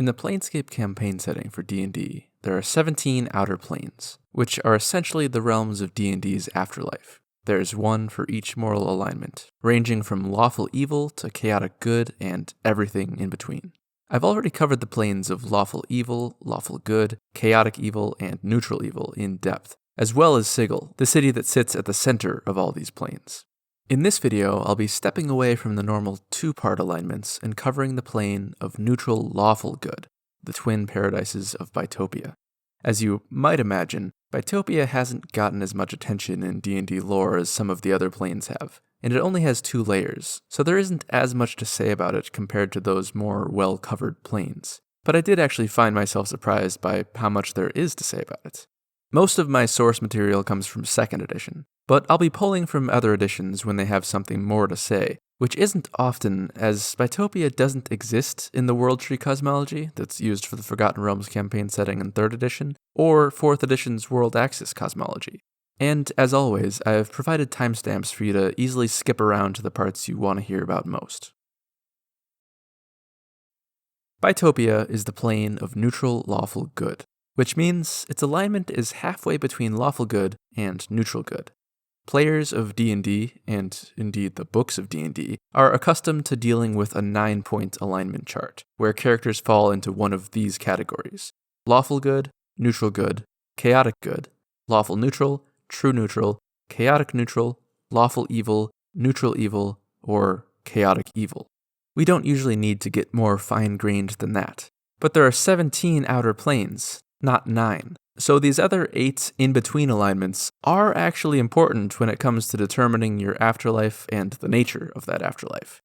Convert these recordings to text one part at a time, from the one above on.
In the Planescape campaign setting for D&D, there are 17 outer planes, which are essentially the realms of D&D's afterlife. There's one for each moral alignment, ranging from lawful evil to chaotic good and everything in between. I've already covered the planes of lawful evil, lawful good, chaotic evil, and neutral evil in depth, as well as Sigil, the city that sits at the center of all these planes. In this video, I'll be stepping away from the normal two-part alignments and covering the plane of neutral lawful good, the twin paradises of Bytopia. As you might imagine, Bytopia hasn't gotten as much attention in D&D lore as some of the other planes have, and it only has 2 layers, so there isn't as much to say about it compared to those more well-covered planes. But I did actually find myself surprised by how much there is to say about it. Most of my source material comes from 2nd edition, but I'll be pulling from other editions when they have something more to say, which isn't often, as Bytopia doesn't exist in the World Tree cosmology that's used for the Forgotten Realms campaign setting in 3rd edition, or 4th edition's World Axis cosmology. And as always, I've provided timestamps for you to easily skip around to the parts you want to hear about most. Bytopia is the plane of neutral lawful good, which means its alignment is halfway between lawful good and neutral good. Players of D&D, and indeed the books of D&D, are accustomed to dealing with a 9-point alignment chart, where characters fall into one of these categories: lawful good, neutral good, chaotic good, lawful neutral, true neutral, chaotic neutral, lawful evil, neutral evil, or chaotic evil. We don't usually need to get more fine-grained than that. But there are 17 outer planes, not 9. So these other 8 in-between alignments are actually important when it comes to determining your afterlife and the nature of that afterlife.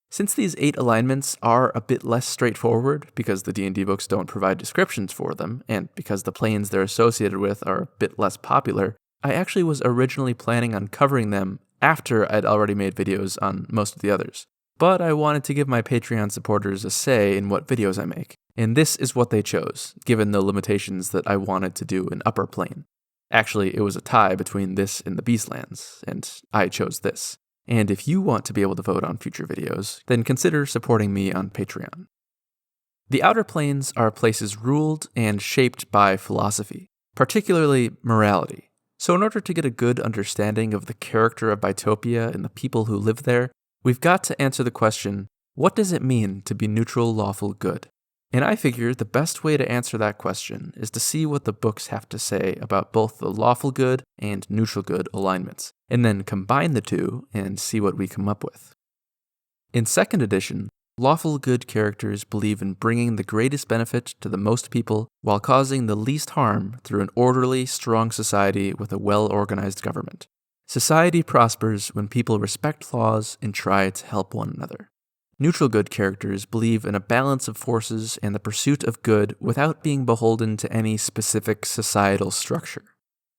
Since these 8 alignments are a bit less straightforward because the D&D books don't provide descriptions for them, and because the planes they're associated with are a bit less popular, I actually was originally planning on covering them after I'd already made videos on most of the others. But I wanted to give my Patreon supporters a say in what videos I make, and this is what they chose, given the limitations that I wanted to do in Upper Plane. Actually, it was a tie between this and the Beastlands, and I chose this. And if you want to be able to vote on future videos, then consider supporting me on Patreon. The Outer Planes are places ruled and shaped by philosophy, particularly morality. So in order to get a good understanding of the character of Bytopia and the people who live there, we've got to answer the question, what does it mean to be neutral lawful good? And I figure the best way to answer that question is to see what the books have to say about both the lawful good and neutral good alignments, and then combine the two and see what we come up with. In 2nd edition, lawful good characters believe in bringing the greatest benefit to the most people while causing the least harm through an orderly, strong society with a well-organized government. Society prospers when people respect laws and try to help one another. Neutral good characters believe in a balance of forces and the pursuit of good without being beholden to any specific societal structure.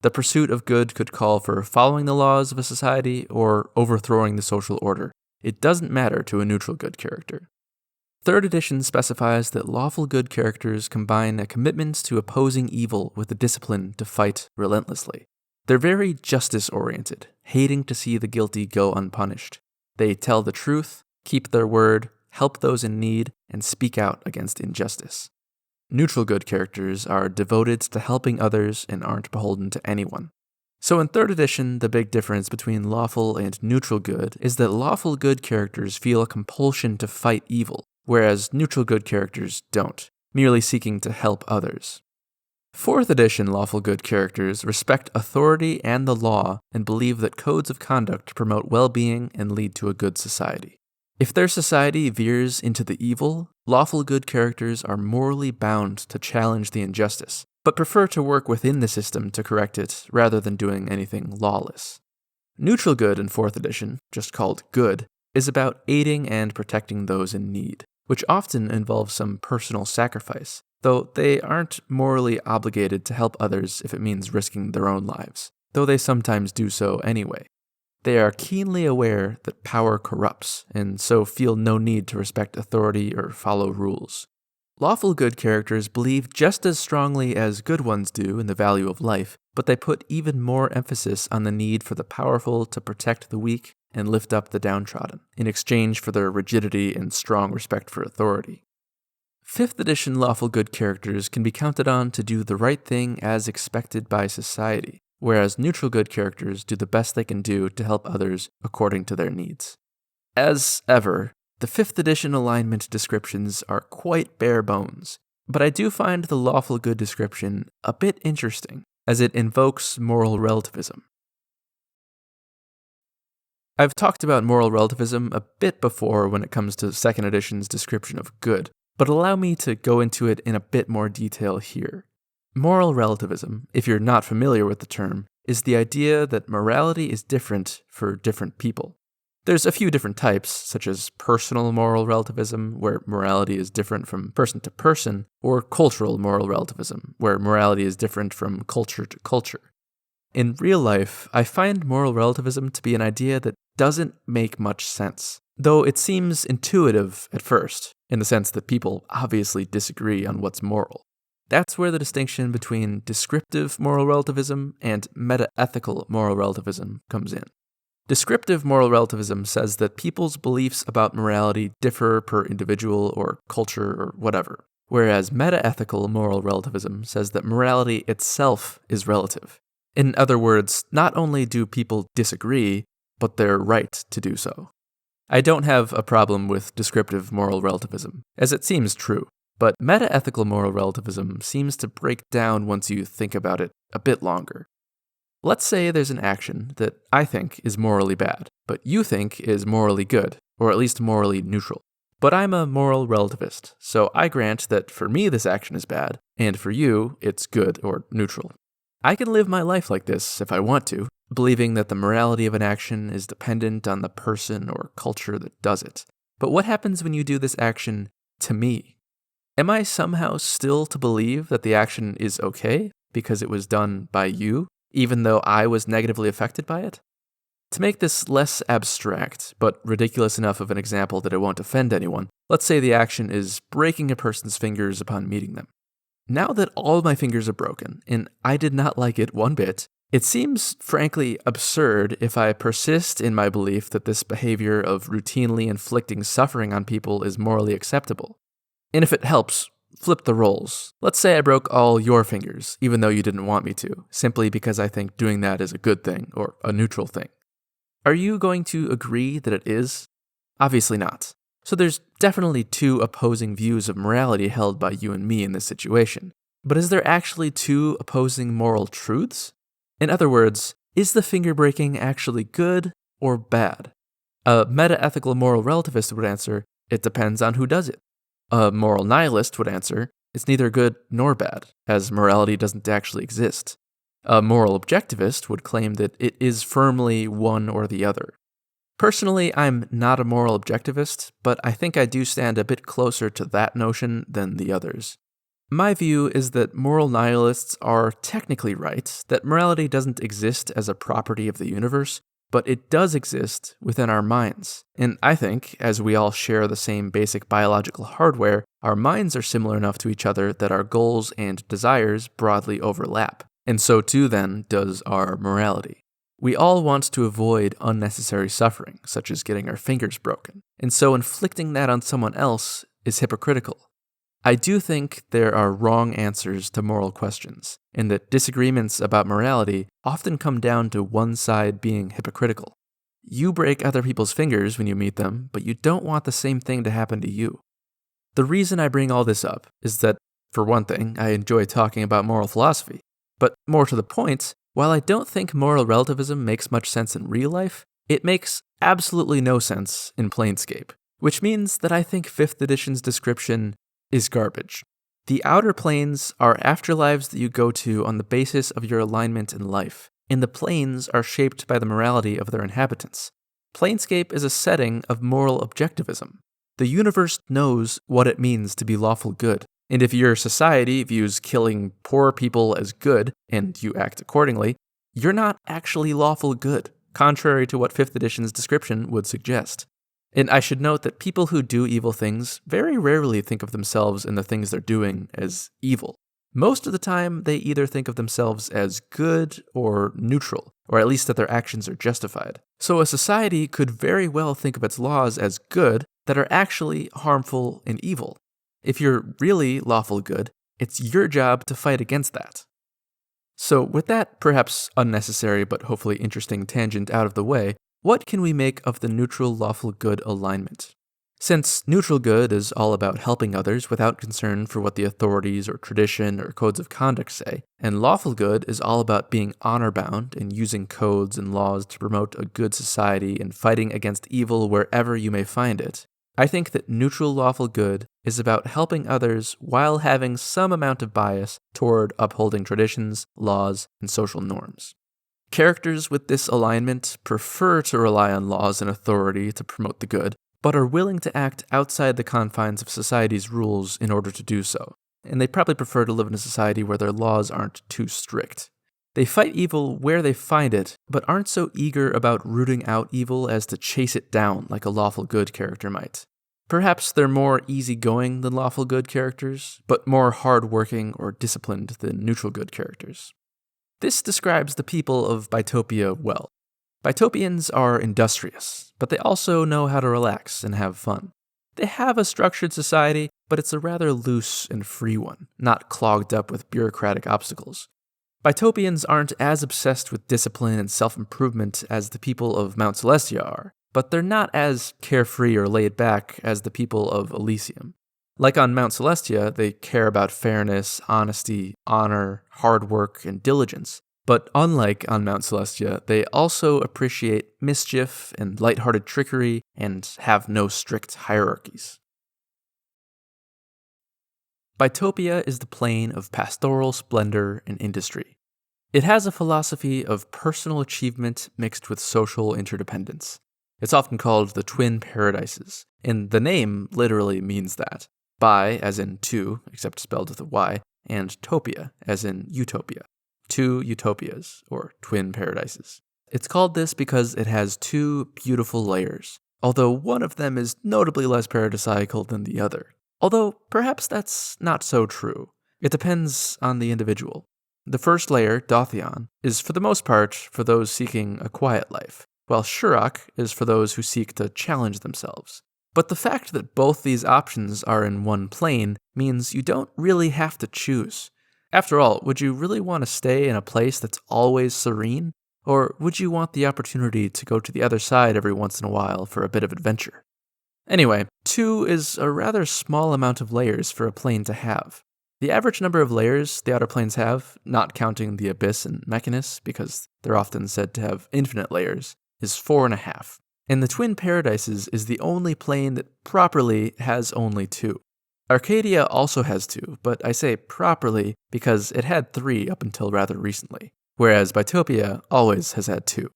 The pursuit of good could call for following the laws of a society or overthrowing the social order. It doesn't matter to a neutral good character. 3rd edition specifies that lawful good characters combine a commitment to opposing evil with the discipline to fight relentlessly. They're very justice-oriented, hating to see the guilty go unpunished. They tell the truth, keep their word, help those in need, and speak out against injustice. Neutral good characters are devoted to helping others and aren't beholden to anyone. So in 3rd edition, the big difference between lawful and neutral good is that lawful good characters feel a compulsion to fight evil, whereas neutral good characters don't, merely seeking to help others. 4th edition lawful good characters respect authority and the law and believe that codes of conduct promote well-being and lead to a good society. If their society veers into the evil, lawful good characters are morally bound to challenge the injustice, but prefer to work within the system to correct it rather than doing anything lawless. Neutral good in 4th edition, just called good, is about aiding and protecting those in need, which often involves some personal sacrifice, though they aren't morally obligated to help others if it means risking their own lives, though they sometimes do so anyway. They are keenly aware that power corrupts, and so feel no need to respect authority or follow rules. Lawful good characters believe just as strongly as good ones do in the value of life, but they put even more emphasis on the need for the powerful to protect the weak and lift up the downtrodden, in exchange for their rigidity and strong respect for authority. 5th edition lawful good characters can be counted on to do the right thing as expected by society, whereas neutral good characters do the best they can do to help others according to their needs. As ever, the 5th edition alignment descriptions are quite bare bones, but I do find the lawful good description a bit interesting, as it invokes moral relativism. I've talked about moral relativism a bit before when it comes to 2nd edition's description of good, but allow me to go into it in a bit more detail here. Moral relativism, if you're not familiar with the term, is the idea that morality is different for different people. There's a few different types, such as personal moral relativism, where morality is different from person to person, or cultural moral relativism, where morality is different from culture to culture. In real life, I find moral relativism to be an idea that doesn't make much sense, though it seems intuitive at first, in the sense that people obviously disagree on what's moral. That's where the distinction between descriptive moral relativism and meta-ethical moral relativism comes in. Descriptive moral relativism says that people's beliefs about morality differ per individual or culture or whatever, whereas meta-ethical moral relativism says that morality itself is relative. In other words, not only do people disagree, but they're right to do so. I don't have a problem with descriptive moral relativism, as it seems true, but meta-ethical moral relativism seems to break down once you think about it a bit longer. Let's say there's an action that I think is morally bad, but you think is morally good, or at least morally neutral. But I'm a moral relativist, so I grant that for me this action is bad, and for you it's good or neutral. I can live my life like this if I want to, believing that the morality of an action is dependent on the person or culture that does it. But what happens when you do this action to me? Am I somehow still to believe that the action is okay because it was done by you, even though I was negatively affected by it? To make this less abstract, but ridiculous enough of an example that it won't offend anyone, let's say the action is breaking a person's fingers upon meeting them. Now that all my fingers are broken, and I did not like it one bit, it seems frankly absurd if I persist in my belief that this behavior of routinely inflicting suffering on people is morally acceptable. And if it helps, flip the roles. Let's say I broke all your fingers, even though you didn't want me to, simply because I think doing that is a good thing, or a neutral thing. Are you going to agree that it is? Obviously not. So there's definitely two opposing views of morality held by you and me in this situation. But is there actually two opposing moral truths? In other words, is the finger breaking actually good or bad? A meta-ethical moral relativist would answer, it depends on who does it. A moral nihilist would answer, it's neither good nor bad, as morality doesn't actually exist. A moral objectivist would claim that it is firmly one or the other. Personally, I'm not a moral objectivist, but I think I do stand a bit closer to that notion than the others. My view is that moral nihilists are technically right, that morality doesn't exist as a property of the universe, but it does exist within our minds. And I think, as we all share the same basic biological hardware, our minds are similar enough to each other that our goals and desires broadly overlap. And so too, then, does our morality. We all want to avoid unnecessary suffering, such as getting our fingers broken, and so inflicting that on someone else is hypocritical. I do think there are wrong answers to moral questions, and that disagreements about morality often come down to one side being hypocritical. You break other people's fingers when you meet them, but you don't want the same thing to happen to you. The reason I bring all this up is that, for one thing, I enjoy talking about moral philosophy, but more to the point, while I don't think moral relativism makes much sense in real life, it makes absolutely no sense in Planescape, which means that I think 5th edition's description is garbage. The Outer Planes are afterlives that you go to on the basis of your alignment in life, and the planes are shaped by the morality of their inhabitants. Planescape is a setting of moral objectivism. The universe knows what it means to be lawful good, and if your society views killing poor people as good, and you act accordingly, you're not actually lawful good, contrary to what 5th edition's description would suggest. And I should note that people who do evil things very rarely think of themselves and the things they're doing as evil. Most of the time, they either think of themselves as good or neutral, or at least that their actions are justified. So a society could very well think of its laws as good that are actually harmful and evil. If you're really lawful good, it's your job to fight against that. So with that perhaps unnecessary but hopefully interesting tangent out of the way, what can we make of the neutral lawful good alignment? Since neutral good is all about helping others without concern for what the authorities or tradition or codes of conduct say, and lawful good is all about being honor-bound and using codes and laws to promote a good society and fighting against evil wherever you may find it, I think that neutral lawful good is about helping others while having some amount of bias toward upholding traditions, laws, and social norms. Characters with this alignment prefer to rely on laws and authority to promote the good, but are willing to act outside the confines of society's rules in order to do so, and they probably prefer to live in a society where their laws aren't too strict. They fight evil where they find it, but aren't so eager about rooting out evil as to chase it down like a lawful good character might. Perhaps they're more easygoing than lawful good characters, but more hardworking or disciplined than neutral good characters. This describes the people of Bytopia well. Bytopians are industrious, but they also know how to relax and have fun. They have a structured society, but it's a rather loose and free one, not clogged up with bureaucratic obstacles. Bytopians aren't as obsessed with discipline and self-improvement as the people of Mount Celestia are, but they're not as carefree or laid back as the people of Elysium. Like on Mount Celestia, they care about fairness, honesty, honor, hard work, and diligence. But unlike on Mount Celestia, they also appreciate mischief and lighthearted trickery and have no strict hierarchies. Bytopia is the plane of pastoral splendor and industry. It has a philosophy of personal achievement mixed with social interdependence. It's often called the Twin Paradises, and the name literally means that. Bi as in two, except spelled with a Y, and topia as in utopia. Two utopias, or twin paradises. It's called this because it has two beautiful layers, although one of them is notably less paradisiacal than the other. Although perhaps that's not so true. It depends on the individual. The first layer, Dothion, is for the most part for those seeking a quiet life, while Shurrock is for those who seek to challenge themselves. But the fact that both these options are in one plane means you don't really have to choose. After all, would you really want to stay in a place that's always serene? Or would you want the opportunity to go to the other side every once in a while for a bit of adventure? Anyway, 2 is a rather small amount of layers for a plane to have. The average number of layers the outer planes have, not counting the Abyss and Mechanus, because they're often said to have infinite layers, is 4.5. And the Twin Paradises is the only plane that properly has only 2. Arcadia also has 2, but I say properly because it had 3 up until rather recently, whereas Bytopia always has had 2.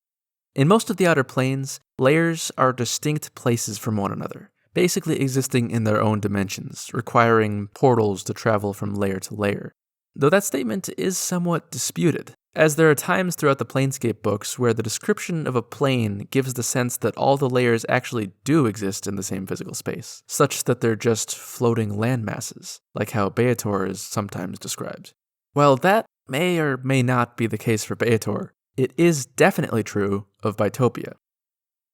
In most of the outer planes, layers are distinct places from one another, basically existing in their own dimensions, requiring portals to travel from layer to layer. Though that statement is somewhat disputed, as there are times throughout the Planescape books where the description of a plane gives the sense that all the layers actually do exist in the same physical space, such that they're just floating landmasses, like how Beator is sometimes described. While that may or may not be the case for Beator, it is definitely true of Bytopia.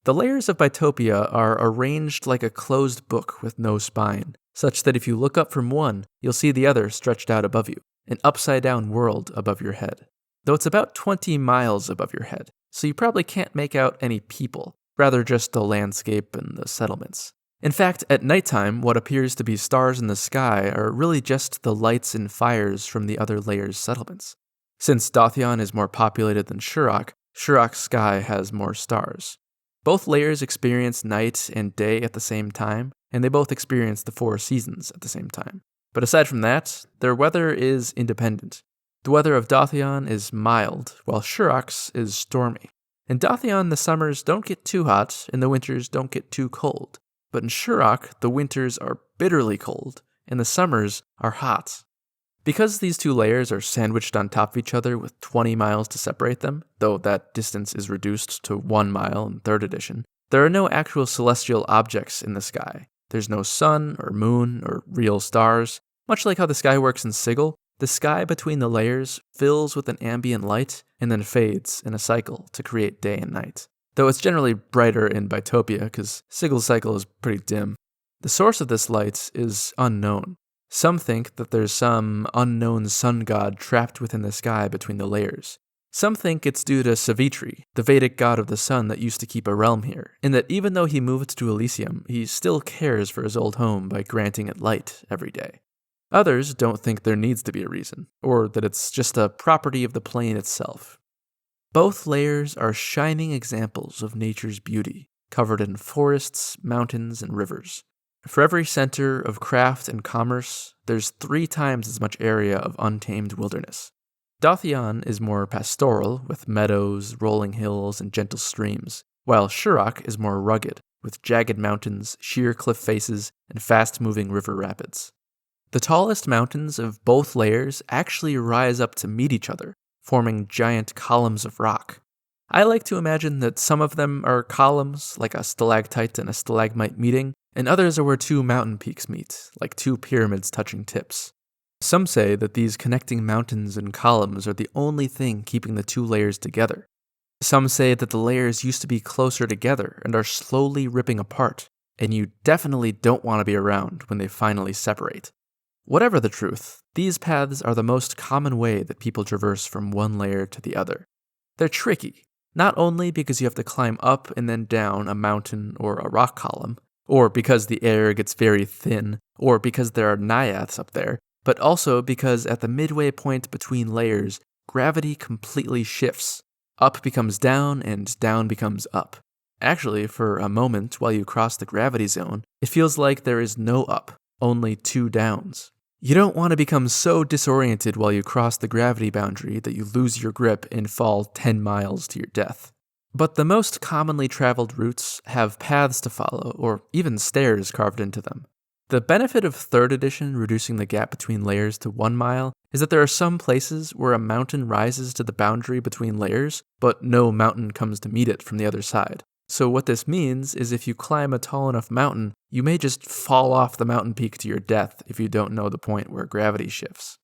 The layers of Bytopia are arranged like a closed book with no spine, such that if you look up from one, you'll see the other stretched out above you, an upside-down world above your head. Though it's about 20 miles above your head, so you probably can't make out any people, rather just the landscape and the settlements. In fact, at nighttime, what appears to be stars in the sky are really just the lights and fires from the other layers' settlements. Since Dothion is more populated than Shurrock, Shurrock's sky has more stars. Both layers experience night and day at the same time, and they both experience the 4 seasons at the same time. But aside from that, their weather is independent. The weather of Dothion is mild, while Shurrock's is stormy. In Dothion, the summers don't get too hot, and the winters don't get too cold. But in Shurrock, the winters are bitterly cold, and the summers are hot. Because these 2 layers are sandwiched on top of each other with 20 miles to separate them, though that distance is reduced to 1 mile in 3rd edition, there are no actual celestial objects in the sky. There's no sun or moon or real stars. Much like how the sky works in Sigil, the sky between the layers fills with an ambient light and then fades in a cycle to create day and night. Though it's generally brighter in Bytopia because Sigil's cycle is pretty dim. The source of this light is unknown, Some think that there's some unknown sun god trapped within the sky between the layers. Some think it's due to Savitri, the Vedic god of the sun that used to keep a realm here, and that even though he moved to Elysium, he still cares for his old home by granting it light every day. Others don't think there needs to be a reason, or that it's just a property of the plane itself. Both layers are shining examples of nature's beauty, covered in forests, mountains, and rivers. For every center of craft and commerce, there's 3 times as much area of untamed wilderness. Dothion is more pastoral, with meadows, rolling hills, and gentle streams, while Shurrock is more rugged, with jagged mountains, sheer cliff faces, and fast-moving river rapids. The tallest mountains of both layers actually rise up to meet each other, forming giant columns of rock. I like to imagine that some of them are columns, like a stalactite and a stalagmite meeting, and others are where 2 mountain peaks meet, like 2 pyramids touching tips. Some say that these connecting mountains and columns are the only thing keeping the 2 layers together. Some say that the layers used to be closer together and are slowly ripping apart, and you definitely don't want to be around when they finally separate. Whatever the truth, these paths are the most common way that people traverse from one layer to the other. They're tricky, not only because you have to climb up and then down a mountain or a rock column, or because the air gets very thin, or because there are naiads up there, but also because at the midway point between layers, gravity completely shifts. Up becomes down, and down becomes up. Actually, for a moment while you cross the gravity zone, it feels like there is no up, only 2 downs. You don't want to become so disoriented while you cross the gravity boundary that you lose your grip and fall 10 miles to your death. But the most commonly traveled routes have paths to follow, or even stairs carved into them. The benefit of 3rd edition reducing the gap between layers to 1 mile is that there are some places where a mountain rises to the boundary between layers, but no mountain comes to meet it from the other side. So what this means is if you climb a tall enough mountain, you may just fall off the mountain peak to your death if you don't know the point where gravity shifts.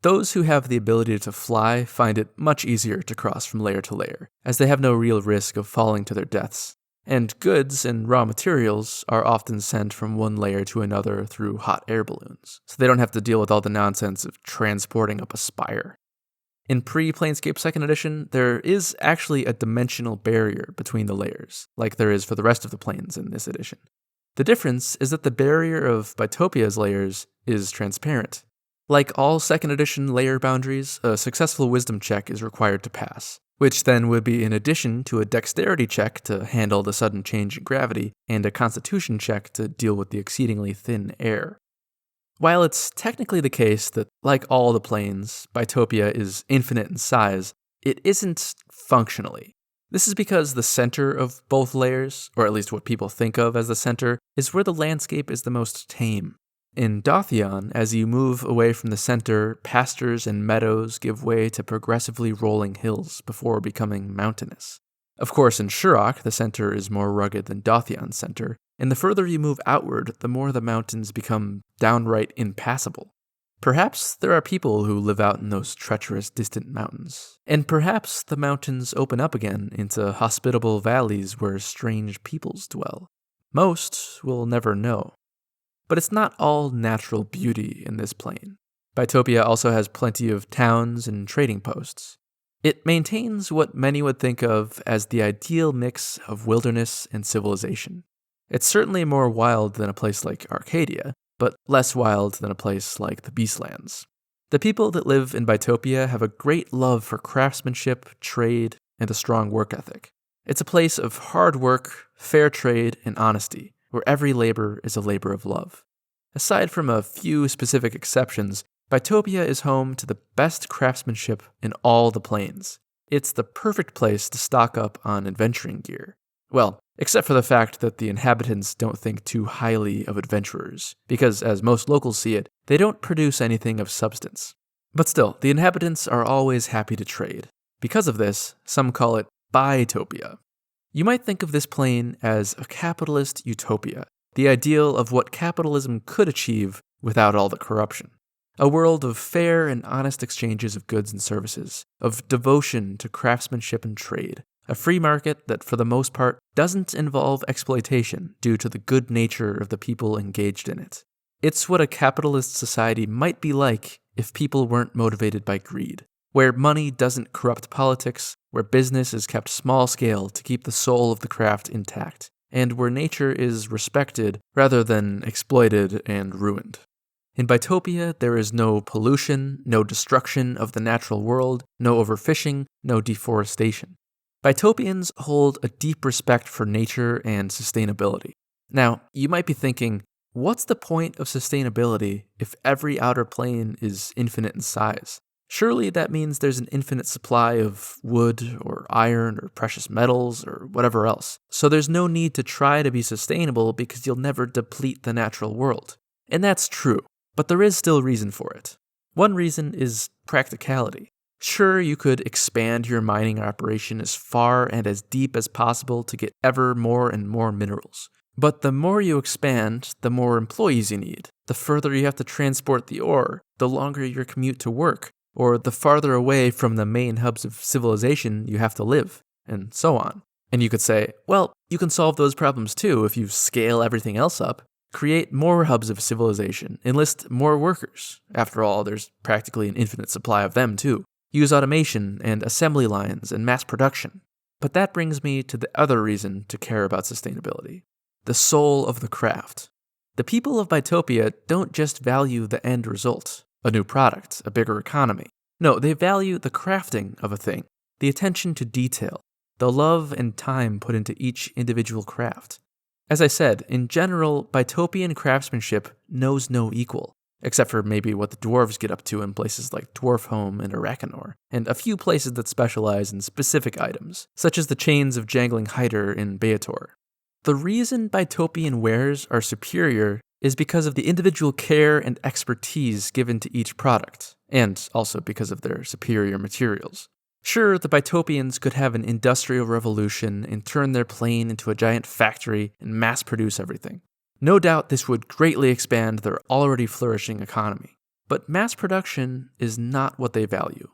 Those who have the ability to fly find it much easier to cross from layer to layer, as they have no real risk of falling to their deaths. And goods and raw materials are often sent from one layer to another through hot air balloons, so they don't have to deal with all the nonsense of transporting up a spire. In pre-Planescape 2nd edition, there is actually a dimensional barrier between the layers, like there is for the rest of the planes in this edition. The difference is that the barrier of Bytopia's layers is transparent. Like all 2nd edition layer boundaries, a successful wisdom check is required to pass, which then would be in addition to a dexterity check to handle the sudden change in gravity and a constitution check to deal with the exceedingly thin air. While it's technically the case that, like all the planes, Bytopia is infinite in size, it isn't functionally. This is because the center of both layers, or at least what people think of as the center, is where the landscape is the most tame. In Dothion, as you move away from the center, pastures and meadows give way to progressively rolling hills before becoming mountainous. Of course, in Shurrock, the center is more rugged than Dothion's center, and the further you move outward, the more the mountains become downright impassable. Perhaps there are people who live out in those treacherous distant mountains, and perhaps the mountains open up again into hospitable valleys where strange peoples dwell. Most will never know. But it's not all natural beauty in this plane. Bytopia also has plenty of towns and trading posts. It maintains what many would think of as the ideal mix of wilderness and civilization. It's certainly more wild than a place like Arcadia, but less wild than a place like the Beastlands. The people that live in Bytopia have a great love for craftsmanship, trade, and a strong work ethic. It's a place of hard work, fair trade, and honesty, where every labor is a labor of love. Aside from a few specific exceptions, Bytopia is home to the best craftsmanship in all the planes. It's the perfect place to stock up on adventuring gear. Well, except for the fact that the inhabitants don't think too highly of adventurers, because as most locals see it, they don't produce anything of substance. But still, the inhabitants are always happy to trade. Because of this, some call it Bytopia. You might think of this plane as a capitalist utopia, the ideal of what capitalism could achieve without all the corruption. A world of fair and honest exchanges of goods and services, of devotion to craftsmanship and trade, a free market that for the most part doesn't involve exploitation due to the good nature of the people engaged in it. It's what a capitalist society might be like if people weren't motivated by greed, where money doesn't corrupt politics, where business is kept small scale to keep the soul of the craft intact, and where nature is respected rather than exploited and ruined. In Bytopia, there is no pollution, no destruction of the natural world, no overfishing, no deforestation. Bytopians hold a deep respect for nature and sustainability. Now, you might be thinking, what's the point of sustainability if every outer plane is infinite in size? Surely that means there's an infinite supply of wood or iron or precious metals or whatever else. So there's no need to try to be sustainable because you'll never deplete the natural world. And that's true, but there is still reason for it. One reason is practicality. Sure, you could expand your mining operation as far and as deep as possible to get ever more and more minerals. But the more you expand, the more employees you need. The further you have to transport the ore, the longer your commute to work, or the farther away from the main hubs of civilization you have to live, and so on. And you could say, well, you can solve those problems too if you scale everything else up. Create more hubs of civilization, enlist more workers. After all, there's practically an infinite supply of them too. Use automation and assembly lines and mass production. But that brings me to the other reason to care about sustainability. The soul of the craft. The people of Bytopia don't just value the end result, a new product, a bigger economy. No, they value the crafting of a thing, the attention to detail, the love and time put into each individual craft. As I said, in general, Bytopian craftsmanship knows no equal, except for maybe what the dwarves get up to in places like Dwarfhome and Arakanor, and a few places that specialize in specific items, such as the chains of Jangling Hyder in Beator. The reason Bytopian wares are superior is because of the individual care and expertise given to each product, and also because of their superior materials. Sure, the Bytopians could have an industrial revolution and turn their plane into a giant factory and mass-produce everything. No doubt this would greatly expand their already flourishing economy. But mass production is not what they value.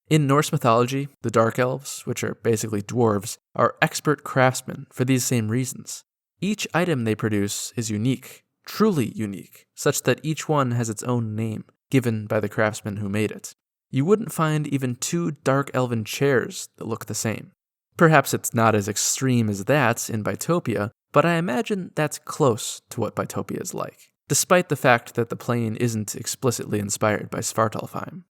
In Norse mythology, the Dark Elves, which are basically dwarves, are expert craftsmen for these same reasons. Each item they produce is unique, truly unique, such that each one has its own name, given by the craftsman who made it. You wouldn't find even two dark elven chairs that look the same. Perhaps it's not as extreme as that in Bytopia, but I imagine that's close to what Bytopia is like, despite the fact that the plane isn't explicitly inspired by Svartalfheim.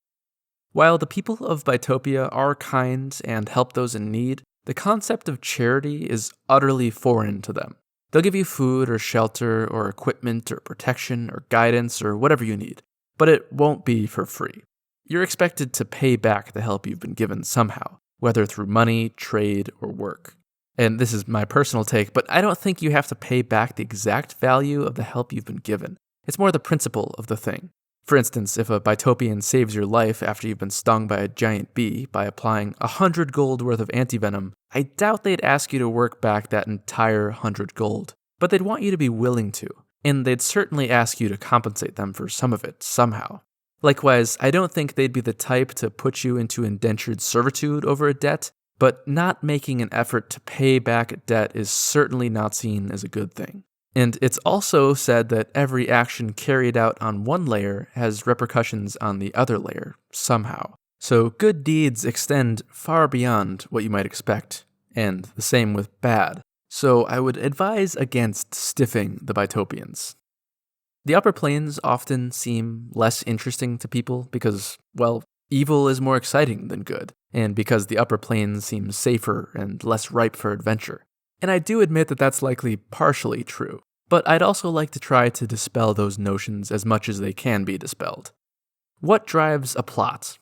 While the people of Bytopia are kind and help those in need, the concept of charity is utterly foreign to them. They'll give you food or shelter or equipment or protection or guidance or whatever you need, but it won't be for free. You're expected to pay back the help you've been given somehow, whether through money, trade, or work. And this is my personal take, but I don't think you have to pay back the exact value of the help you've been given. It's more the principle of the thing. For instance, if a Bytopian saves your life after you've been stung by a giant bee by applying 100 gold worth of antivenom, I doubt they'd ask you to work back that entire 100 gold. But they'd want you to be willing to, and they'd certainly ask you to compensate them for some of it somehow. Likewise, I don't think they'd be the type to put you into indentured servitude over a debt, but not making an effort to pay back a debt is certainly not seen as a good thing. And it's also said that every action carried out on one layer has repercussions on the other layer, somehow. So good deeds extend far beyond what you might expect, and the same with bad. So I would advise against stiffing the Bytopians. The upper planes often seem less interesting to people because, well, evil is more exciting than good, and because the upper planes seem safer and less ripe for adventure. And I do admit that that's likely partially true, but I'd also like to try to dispel those notions as much as they can be dispelled. What drives a plot?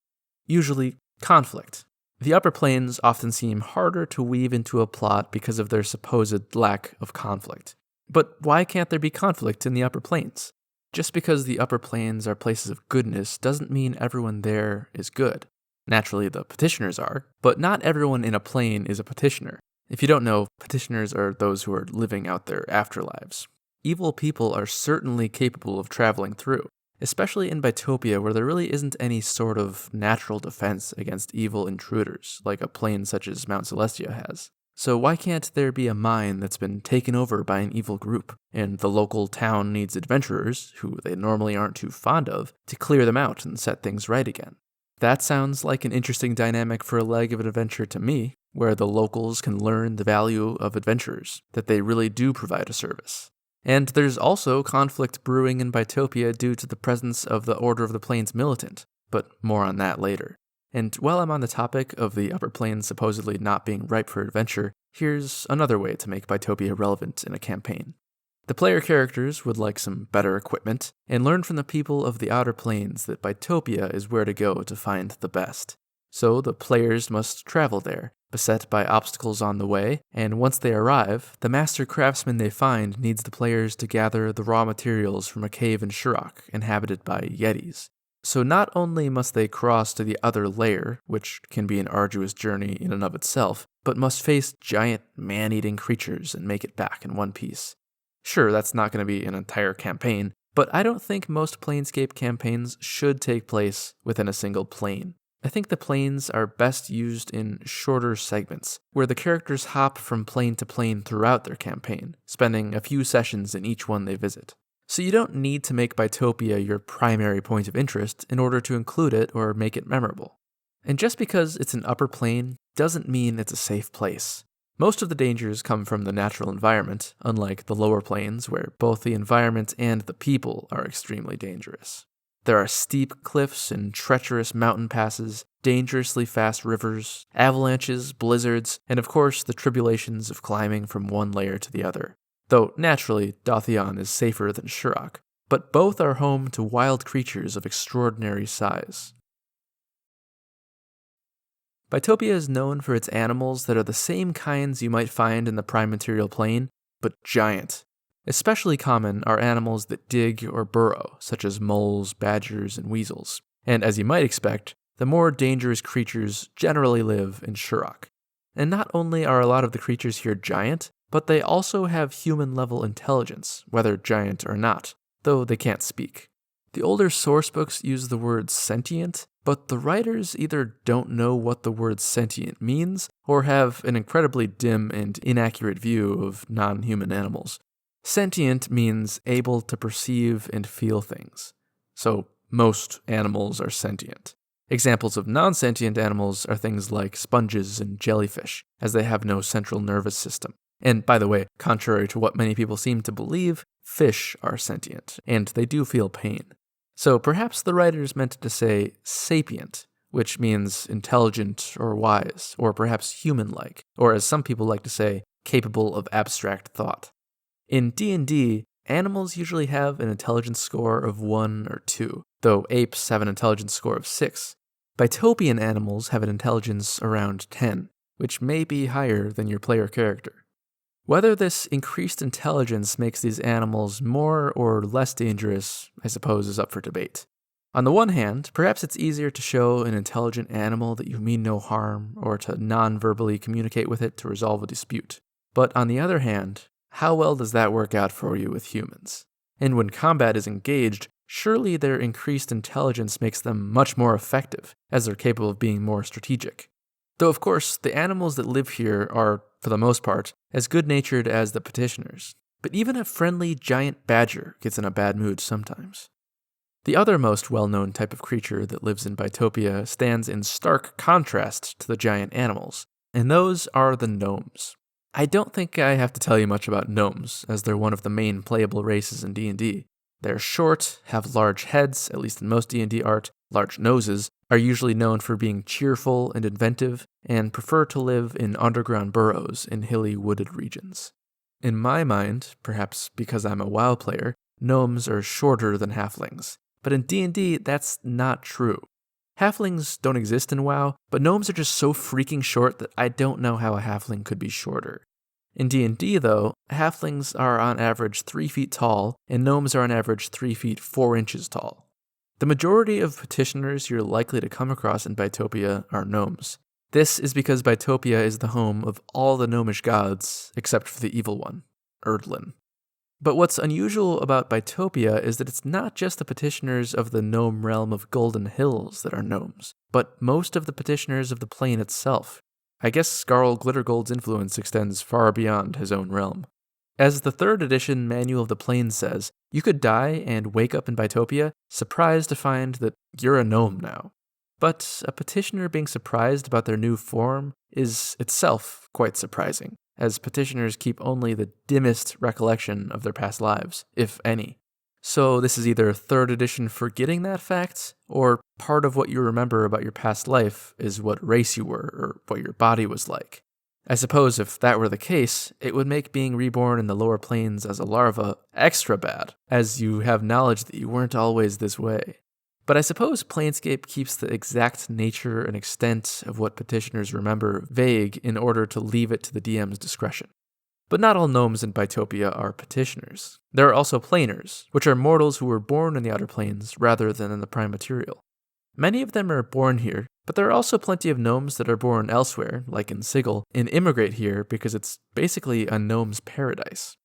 Usually, conflict. The upper planes often seem harder to weave into a plot because of their supposed lack of conflict. But why can't there be conflict in the upper planes? Just because the upper planes are places of goodness doesn't mean everyone there is good. Naturally, the petitioners are, but not everyone in a plane is a petitioner. If you don't know, petitioners are those who are living out their afterlives. Evil people are certainly capable of traveling through, especially in Bytopia where there really isn't any sort of natural defense against evil intruders like a plane such as Mount Celestia has. So why can't there be a mine that's been taken over by an evil group, and the local town needs adventurers, who they normally aren't too fond of, to clear them out and set things right again? That sounds like an interesting dynamic for a leg of an adventure to me, where the locals can learn the value of adventurers, that they really do provide a service. And there's also conflict brewing in Bytopia due to the presence of the Order of the Plains militant, but more on that later. And while I'm on the topic of the Upper Plains supposedly not being ripe for adventure, here's another way to make Bytopia relevant in a campaign. The player characters would like some better equipment, and learn from the people of the Outer Plains that Bytopia is where to go to find the best. So the players must travel there, beset by obstacles on the way, and once they arrive, the master craftsman they find needs the players to gather the raw materials from a cave in Shurrock inhabited by yetis. So not only must they cross to the other layer, which can be an arduous journey in and of itself, but must face giant man-eating creatures and make it back in one piece. Sure, that's not going to be an entire campaign, but I don't think most Planescape campaigns should take place within a single plane. I think the planes are best used in shorter segments, where the characters hop from plane to plane throughout their campaign, spending a few sessions in each one they visit. So you don't need to make Bytopia your primary point of interest in order to include it or make it memorable. And just because it's an upper plane doesn't mean it's a safe place. Most of the dangers come from the natural environment, unlike the lower planes where both the environment and the people are extremely dangerous. There are steep cliffs and treacherous mountain passes, dangerously fast rivers, avalanches, blizzards, and of course the tribulations of climbing from one layer to the other. Though, naturally, Dothion is safer than Shurrock, but both are home to wild creatures of extraordinary size. Bytopia is known for its animals that are the same kinds you might find in the prime material plane, but giant. Especially common are animals that dig or burrow, such as moles, badgers, and weasels. And as you might expect, the more dangerous creatures generally live in Shurrock. And not only are a lot of the creatures here giant, but they also have human-level intelligence, whether giant or not, though they can't speak. The older sourcebooks use the word sentient, but the writers either don't know what the word sentient means, or have an incredibly dim and inaccurate view of non-human animals. Sentient means able to perceive and feel things. So most animals are sentient. Examples of non-sentient animals are things like sponges and jellyfish, as they have no central nervous system. And by the way, contrary to what many people seem to believe, fish are sentient, and they do feel pain. So perhaps the writers meant to say sapient, which means intelligent or wise, or perhaps human-like, or as some people like to say, capable of abstract thought. In D&D, animals usually have an intelligence score of 1 or 2, though apes have an intelligence score of 6. Bytopian animals have an intelligence around 10, which may be higher than your player character. Whether this increased intelligence makes these animals more or less dangerous, I suppose, is up for debate. On the one hand, perhaps it's easier to show an intelligent animal that you mean no harm, or to non-verbally communicate with it to resolve a dispute. But on the other hand, how well does that work out for you with humans? And when combat is engaged, surely their increased intelligence makes them much more effective, as they're capable of being more strategic. Though of course, the animals that live here are, for the most part, as good-natured as the petitioners. But even a friendly giant badger gets in a bad mood sometimes. The other most well-known type of creature that lives in Bytopia stands in stark contrast to the giant animals, and those are the gnomes. I don't think I have to tell you much about gnomes, as they're one of the main playable races in D&D. They're short, have large heads, at least in most D&D art, large noses, are usually known for being cheerful and inventive, and prefer to live in underground burrows in hilly wooded regions. In my mind, perhaps because I'm a WoW player, gnomes are shorter than halflings. But in D&D, that's not true. Halflings don't exist in WoW, but gnomes are just so freaking short that I don't know how a halfling could be shorter. In D&D, though, halflings are on average 3 feet tall, and gnomes are on average 3 feet 4 inches tall. The majority of petitioners you're likely to come across in Bytopia are gnomes. This is because Bytopia is the home of all the gnomish gods, except for the evil one, Erdlin. But what's unusual about Bytopia is that it's not just the petitioners of the gnome realm of Golden Hills that are gnomes, but most of the petitioners of the plane itself. I guess Skarl Glittergold's influence extends far beyond his own realm. As the 3rd edition Manual of the Plains says, you could die and wake up in Bytopia, surprised to find that you're a gnome now. But a petitioner being surprised about their new form is itself quite surprising, as petitioners keep only the dimmest recollection of their past lives, if any. So this is either 3rd edition forgetting that fact, or part of what you remember about your past life is what race you were, or what your body was like. I suppose if that were the case, it would make being reborn in the lower planes as a larva extra bad, as you have knowledge that you weren't always this way. But I suppose Planescape keeps the exact nature and extent of what petitioners remember vague in order to leave it to the DM's discretion. But not all gnomes in Bytopia are petitioners. There are also planers, which are mortals who were born in the Outer Planes rather than in the Prime Material. Many of them are born here, but there are also plenty of gnomes that are born elsewhere, like in Sigil, and immigrate here because it's basically a gnome's paradise.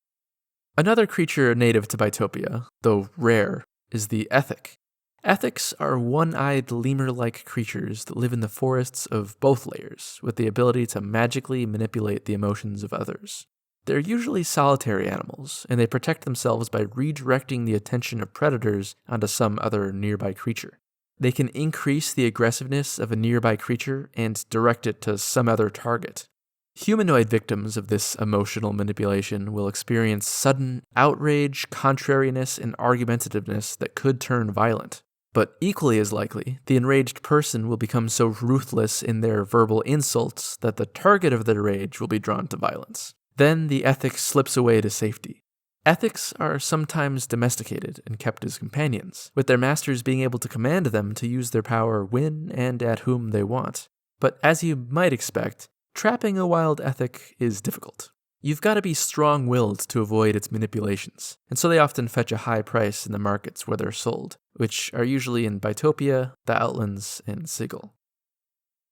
Another creature native to Bytopia, though rare, is the Ethic. Ethics are one-eyed lemur-like creatures that live in the forests of both layers, with the ability to magically manipulate the emotions of others. They're usually solitary animals, and they protect themselves by redirecting the attention of predators onto some other nearby creature. They can increase the aggressiveness of a nearby creature and direct it to some other target. Humanoid victims of this emotional manipulation will experience sudden outrage, contrariness, and argumentativeness that could turn violent. But equally as likely, the enraged person will become so ruthless in their verbal insults that the target of their rage will be drawn to violence. Then the ethic slips away to safety. Ethics are sometimes domesticated and kept as companions, with their masters being able to command them to use their power when and at whom they want. But as you might expect, trapping a wild ethic is difficult. You've got to be strong-willed to avoid its manipulations, and so they often fetch a high price in the markets where they're sold, which are usually in Bytopia, the Outlands, and Sigil.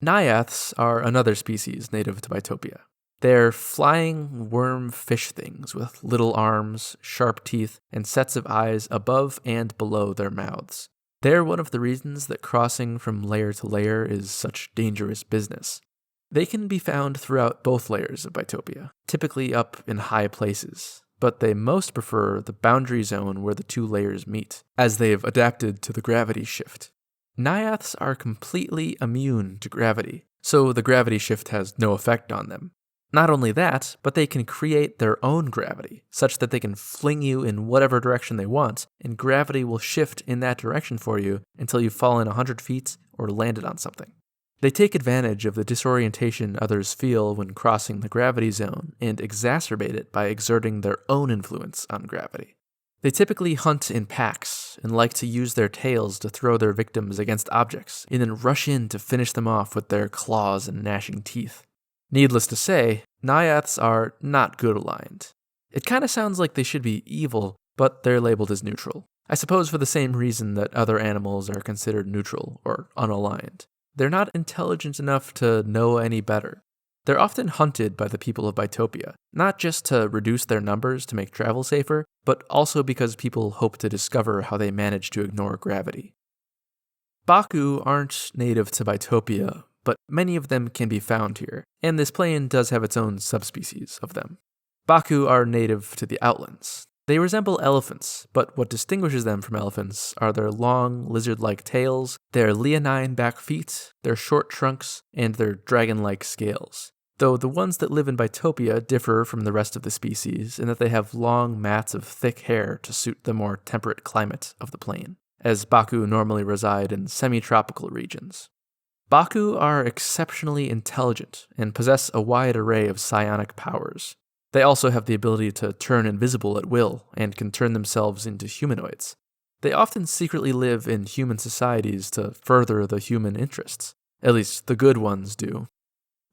Naiaths are another species native to Bytopia. They're flying worm fish things with little arms, sharp teeth, and sets of eyes above and below their mouths. They're one of the reasons that crossing from layer to layer is such dangerous business. They can be found throughout both layers of Bytopia, typically up in high places, but they most prefer the boundary zone where the 2 layers meet, as they've adapted to the gravity shift. Naiaths are completely immune to gravity, so the gravity shift has no effect on them. Not only that, but they can create their own gravity, such that they can fling you in whatever direction they want, and gravity will shift in that direction for you until you've fallen 100 feet or landed on something. They take advantage of the disorientation others feel when crossing the gravity zone and exacerbate it by exerting their own influence on gravity. They typically hunt in packs and like to use their tails to throw their victims against objects and then rush in to finish them off with their claws and gnashing teeth. Needless to say, Naiaths are not good aligned. It kind of sounds like they should be evil, but they're labeled as neutral. I suppose for the same reason that other animals are considered neutral or unaligned. They're not intelligent enough to know any better. They're often hunted by the people of Bytopia, not just to reduce their numbers to make travel safer, but also because people hope to discover how they manage to ignore gravity. Baku aren't native to Bytopia, but many of them can be found here, and this plane does have its own subspecies of them. Baku are native to the Outlands. They resemble elephants, but what distinguishes them from elephants are their long, lizard-like tails, their leonine back feet, their short trunks, and their dragon-like scales. Though the ones that live in Bytopia differ from the rest of the species in that they have long mats of thick hair to suit the more temperate climate of the plane, as Baku normally reside in semi-tropical regions. Baku are exceptionally intelligent and possess a wide array of psionic powers. They also have the ability to turn invisible at will and can turn themselves into humanoids. They often secretly live in human societies to further the human interests. At least the good ones do.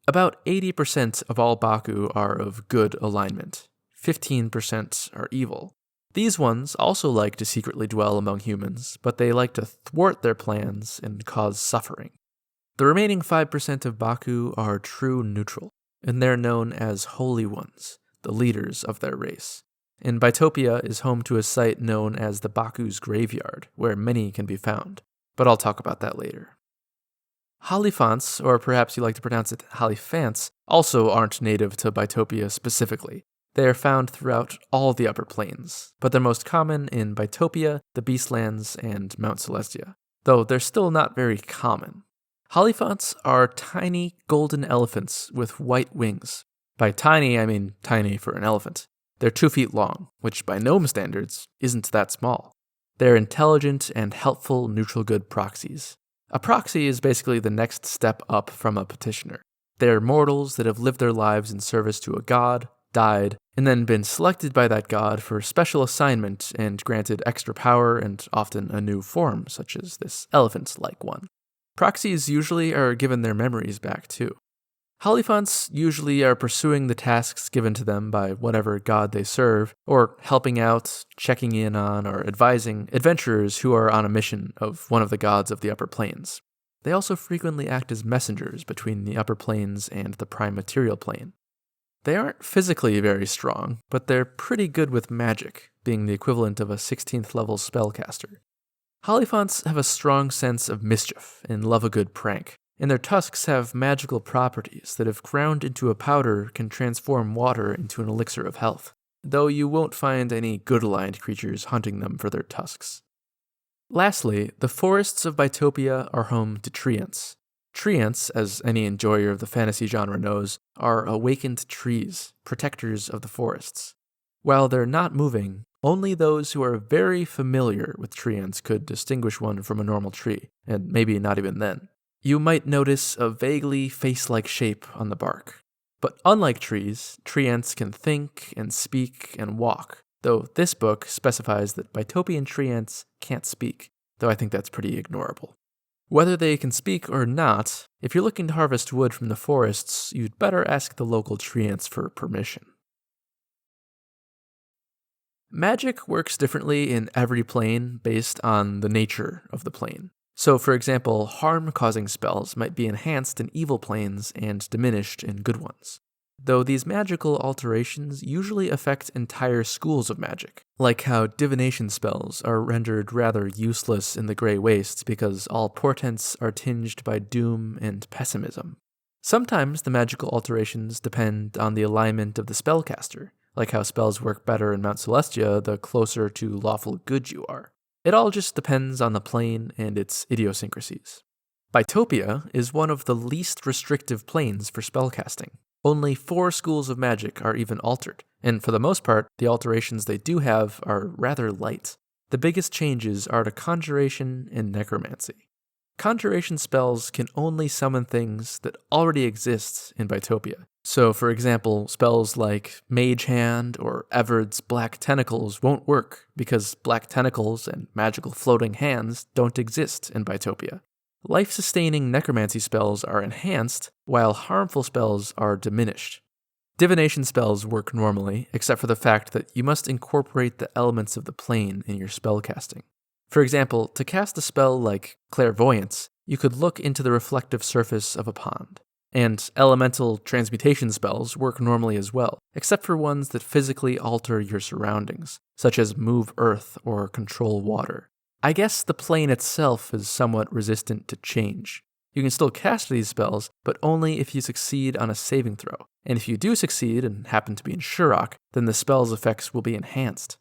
About 80% of all Baku are of good alignment. 15% are evil. These ones also like to secretly dwell among humans, but they like to thwart their plans and cause suffering. The remaining 5% of Baku are true neutral, and they're known as Holy Ones, the leaders of their race. And Bytopia is home to a site known as the Baku's Graveyard, where many can be found, but I'll talk about that later. Haliphants, or perhaps you like to pronounce it Haliphants, also aren't native to Bytopia specifically. They are found throughout all the upper planes, but they're most common in Bytopia, the Beastlands, and Mount Celestia, though they're still not very common. Haliphants are tiny golden elephants with white wings. By tiny, I mean tiny for an elephant. They're 2 feet long, which by gnome standards isn't that small. They're intelligent and helpful neutral good proxies. A proxy is basically the next step up from a petitioner. They're mortals that have lived their lives in service to a god, died, and then been selected by that god for special assignment and granted extra power and often a new form, such as this elephant-like one. Proxies usually are given their memories back too. Haliphants usually are pursuing the tasks given to them by whatever god they serve, or helping out, checking in on, or advising adventurers who are on a mission of one of the gods of the upper planes. They also frequently act as messengers between the upper planes and the prime material plane. They aren't physically very strong, but they're pretty good with magic, being the equivalent of a 16th level spellcaster. Haliphants have a strong sense of mischief and love a good prank, and their tusks have magical properties that, if ground into a powder, can transform water into an elixir of health, though you won't find any good-aligned creatures hunting them for their tusks. Lastly, the forests of Bytopia are home to treants. Treants, as any enjoyer of the fantasy genre knows, are awakened trees, protectors of the forests. While they're not moving, only those who are very familiar with treants could distinguish one from a normal tree, and maybe not even then. You might notice a vaguely face-like shape on the bark. But unlike trees, treants can think and speak and walk, though this book specifies that Bytopian treants can't speak, though I think that's pretty ignorable. Whether they can speak or not, if you're looking to harvest wood from the forests, you'd better ask the local treants for permission. Magic works differently in every plane based on the nature of the plane. So, for example, harm-causing spells might be enhanced in evil planes and diminished in good ones. Though these magical alterations usually affect entire schools of magic, like how divination spells are rendered rather useless in the Grey Waste because all portents are tinged by doom and pessimism. Sometimes the magical alterations depend on the alignment of the spellcaster, like how spells work better in Mount Celestia the closer to lawful good you are. It all just depends on the plane and its idiosyncrasies. Bytopia is one of the least restrictive planes for spellcasting. Only 4 schools of magic are even altered, and for the most part, the alterations they do have are rather light. The biggest changes are to conjuration and necromancy. Conjuration spells can only summon things that already exist in Bytopia. So, for example, spells like Mage Hand or Everard's Black Tentacles won't work because black tentacles and magical floating hands don't exist in Bytopia. Life-sustaining necromancy spells are enhanced, while harmful spells are diminished. Divination spells work normally, except for the fact that you must incorporate the elements of the plane in your spellcasting. For example, to cast a spell like Clairvoyance, you could look into the reflective surface of a pond. And elemental transmutation spells work normally as well, except for ones that physically alter your surroundings, such as move earth or control water. I guess the plane itself is somewhat resistant to change. You can still cast these spells, but only if you succeed on a saving throw. And if you do succeed and happen to be in Shurrock, then the spell's effects will be enhanced.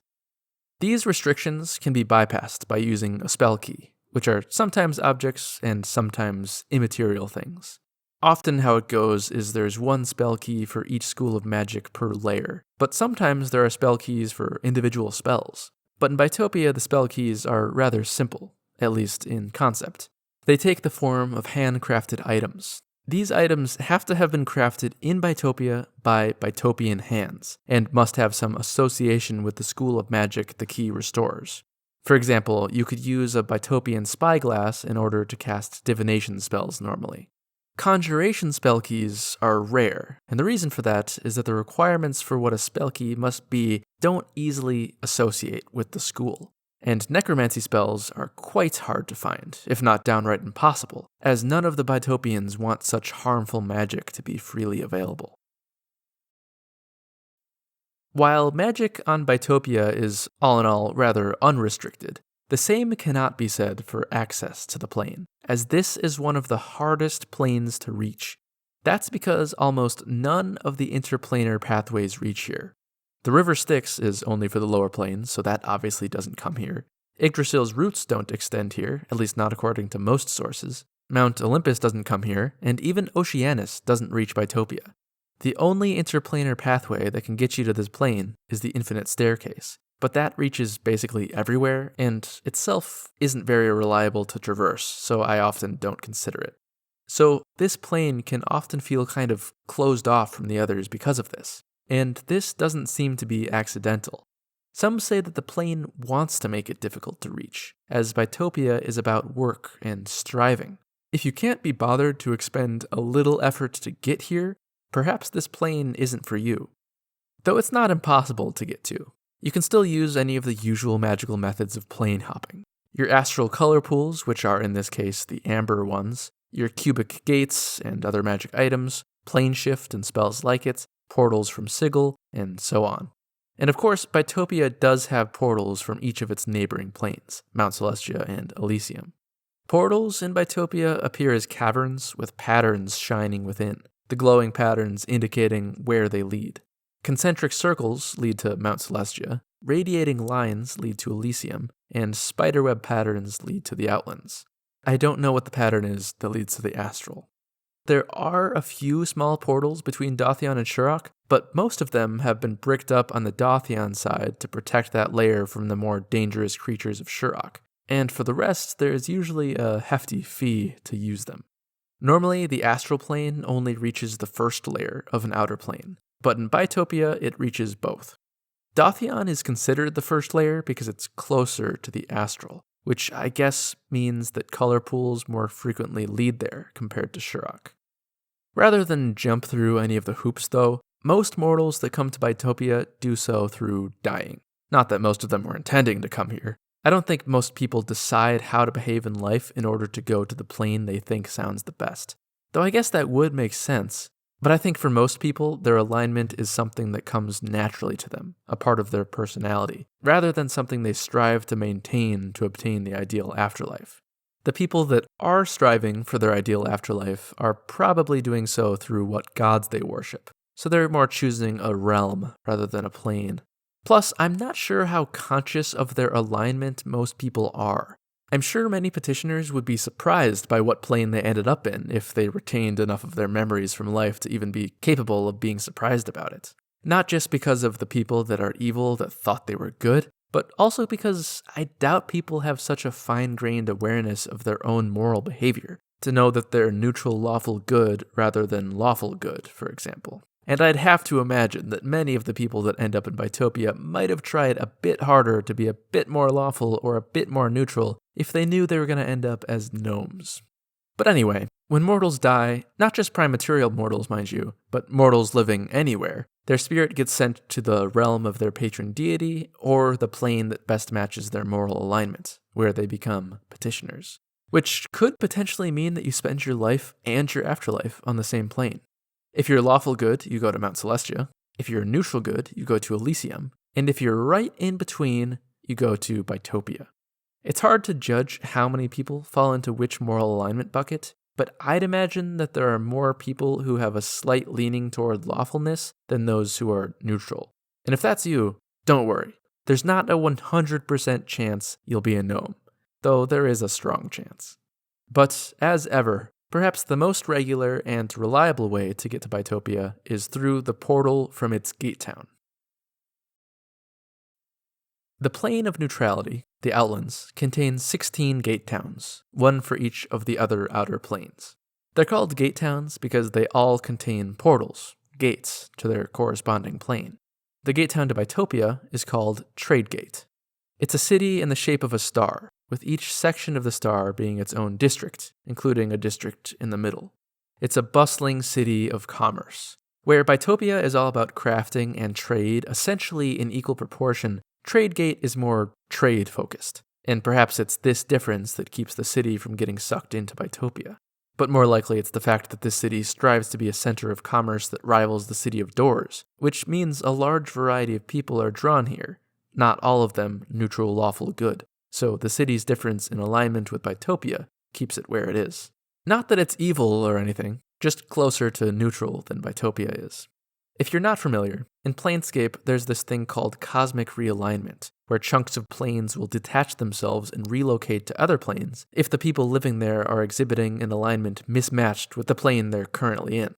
These restrictions can be bypassed by using a spell key, which are sometimes objects and sometimes immaterial things. Often how it goes is there's one spell key for each school of magic per layer, but sometimes there are spell keys for individual spells. But in Bytopia, the spell keys are rather simple, at least in concept. They take the form of handcrafted items. These items have to have been crafted in Bytopia by Bytopian hands, and must have some association with the school of magic the key restores. For example, you could use a Bytopian spyglass in order to cast divination spells normally. Conjuration spell keys are rare, and the reason for that is that the requirements for what a spell key must be don't easily associate with the school. And necromancy spells are quite hard to find, if not downright impossible, as none of the Bytopians want such harmful magic to be freely available. While magic on Bytopia is all in all rather unrestricted, The same cannot be said for access to the plane, as this is one of the hardest planes to reach. That's because almost none of the interplanar pathways reach here. The River Styx is only for the lower planes, so that obviously doesn't come here. Yggdrasil's roots don't extend here, at least not according to most sources. Mount Olympus doesn't come here, and even Oceanus doesn't reach Bytopia. The only interplanar pathway that can get you to this plane is the Infinite Staircase, but that reaches basically everywhere, and itself isn't very reliable to traverse, so I often don't consider it. So this plane can often feel kind of closed off from the others because of this, and this doesn't seem to be accidental. Some say that the plane wants to make it difficult to reach, as Bytopia is about work and striving. If you can't be bothered to expend a little effort to get here, perhaps this plane isn't for you. Though it's not impossible to get to. You can still use any of the usual magical methods of plane hopping. Your astral color pools, which are in this case the amber ones, your cubic gates and other magic items, plane shift and spells like it, portals from Sigil, and so on. And of course, Bytopia does have portals from each of its neighboring planes, Mount Celestia and Elysium. Portals in Bytopia appear as caverns with patterns shining within, the glowing patterns indicating where they lead. Concentric circles lead to Mount Celestia, radiating lines lead to Elysium, and spiderweb patterns lead to the Outlands. I don't know what the pattern is that leads to the Astral. There are a few small portals between Dothion and Shurrock, but most of them have been bricked up on the Dothion side to protect that layer from the more dangerous creatures of Shurrock, and for the rest, there is usually a hefty fee to use them. Normally, the astral plane only reaches the first layer of an outer plane, but in Bytopia, it reaches both. Dothion is considered the first layer because it's closer to the astral, which I guess means that color pools more frequently lead there compared to Shurrock. Rather than jump through any of the hoops, though, most mortals that come to Bytopia do so through dying. Not that most of them were intending to come here. I don't think most people decide how to behave in life in order to go to the plane they think sounds the best. Though I guess that would make sense. But I think for most people, their alignment is something that comes naturally to them, a part of their personality, rather than something they strive to maintain to obtain the ideal afterlife. The people that are striving for their ideal afterlife are probably doing so through what gods they worship, so they're more choosing a realm rather than a plane. Plus, I'm not sure how conscious of their alignment most people are. I'm sure many petitioners would be surprised by what plane they ended up in if they retained enough of their memories from life to even be capable of being surprised about it. Not just because of the people that are evil that thought they were good, but also because I doubt people have such a fine-grained awareness of their own moral behavior to know that they're neutral lawful good rather than lawful good, for example. And I'd have to imagine that many of the people that end up in Bytopia might have tried a bit harder to be a bit more lawful or a bit more neutral if they knew they were going to end up as gnomes. But anyway, when mortals die, not just prime material mortals, mind you, but mortals living anywhere, their spirit gets sent to the realm of their patron deity or the plane that best matches their moral alignment, where they become petitioners. Which could potentially mean that you spend your life and your afterlife on the same plane. If you're lawful good, you go to Mount Celestia. If you're neutral good, you go to Elysium. And if you're right in between, you go to Bytopia. It's hard to judge how many people fall into which moral alignment bucket, but I'd imagine that there are more people who have a slight leaning toward lawfulness than those who are neutral. And if that's you, don't worry. There's not a 100% chance you'll be a gnome, though there is a strong chance. But as ever, perhaps the most regular and reliable way to get to Bytopia is through the portal from its gate town. The plane of neutrality, the Outlands, contains 16 gate towns, one for each of the other outer planes. They're called gate towns because they all contain portals, gates, to their corresponding plane. The gate town to Bytopia is called Tradegate. It's a city in the shape of a star, with each section of the star being its own district, including a district in the middle. It's a bustling city of commerce. Where Bytopia is all about crafting and trade, essentially in equal proportion, Tradegate is more trade-focused, and perhaps it's this difference that keeps the city from getting sucked into Bytopia. But more likely it's the fact that this city strives to be a center of commerce that rivals the city of doors, which means a large variety of people are drawn here, not all of them neutral lawful good. so the city's difference in alignment with Bytopia keeps it where it is. Not that it's evil or anything, just closer to neutral than Bytopia is. If you're not familiar, in Planescape there's this thing called cosmic realignment, where chunks of planes will detach themselves and relocate to other planes if the people living there are exhibiting an alignment mismatched with the plane they're currently in.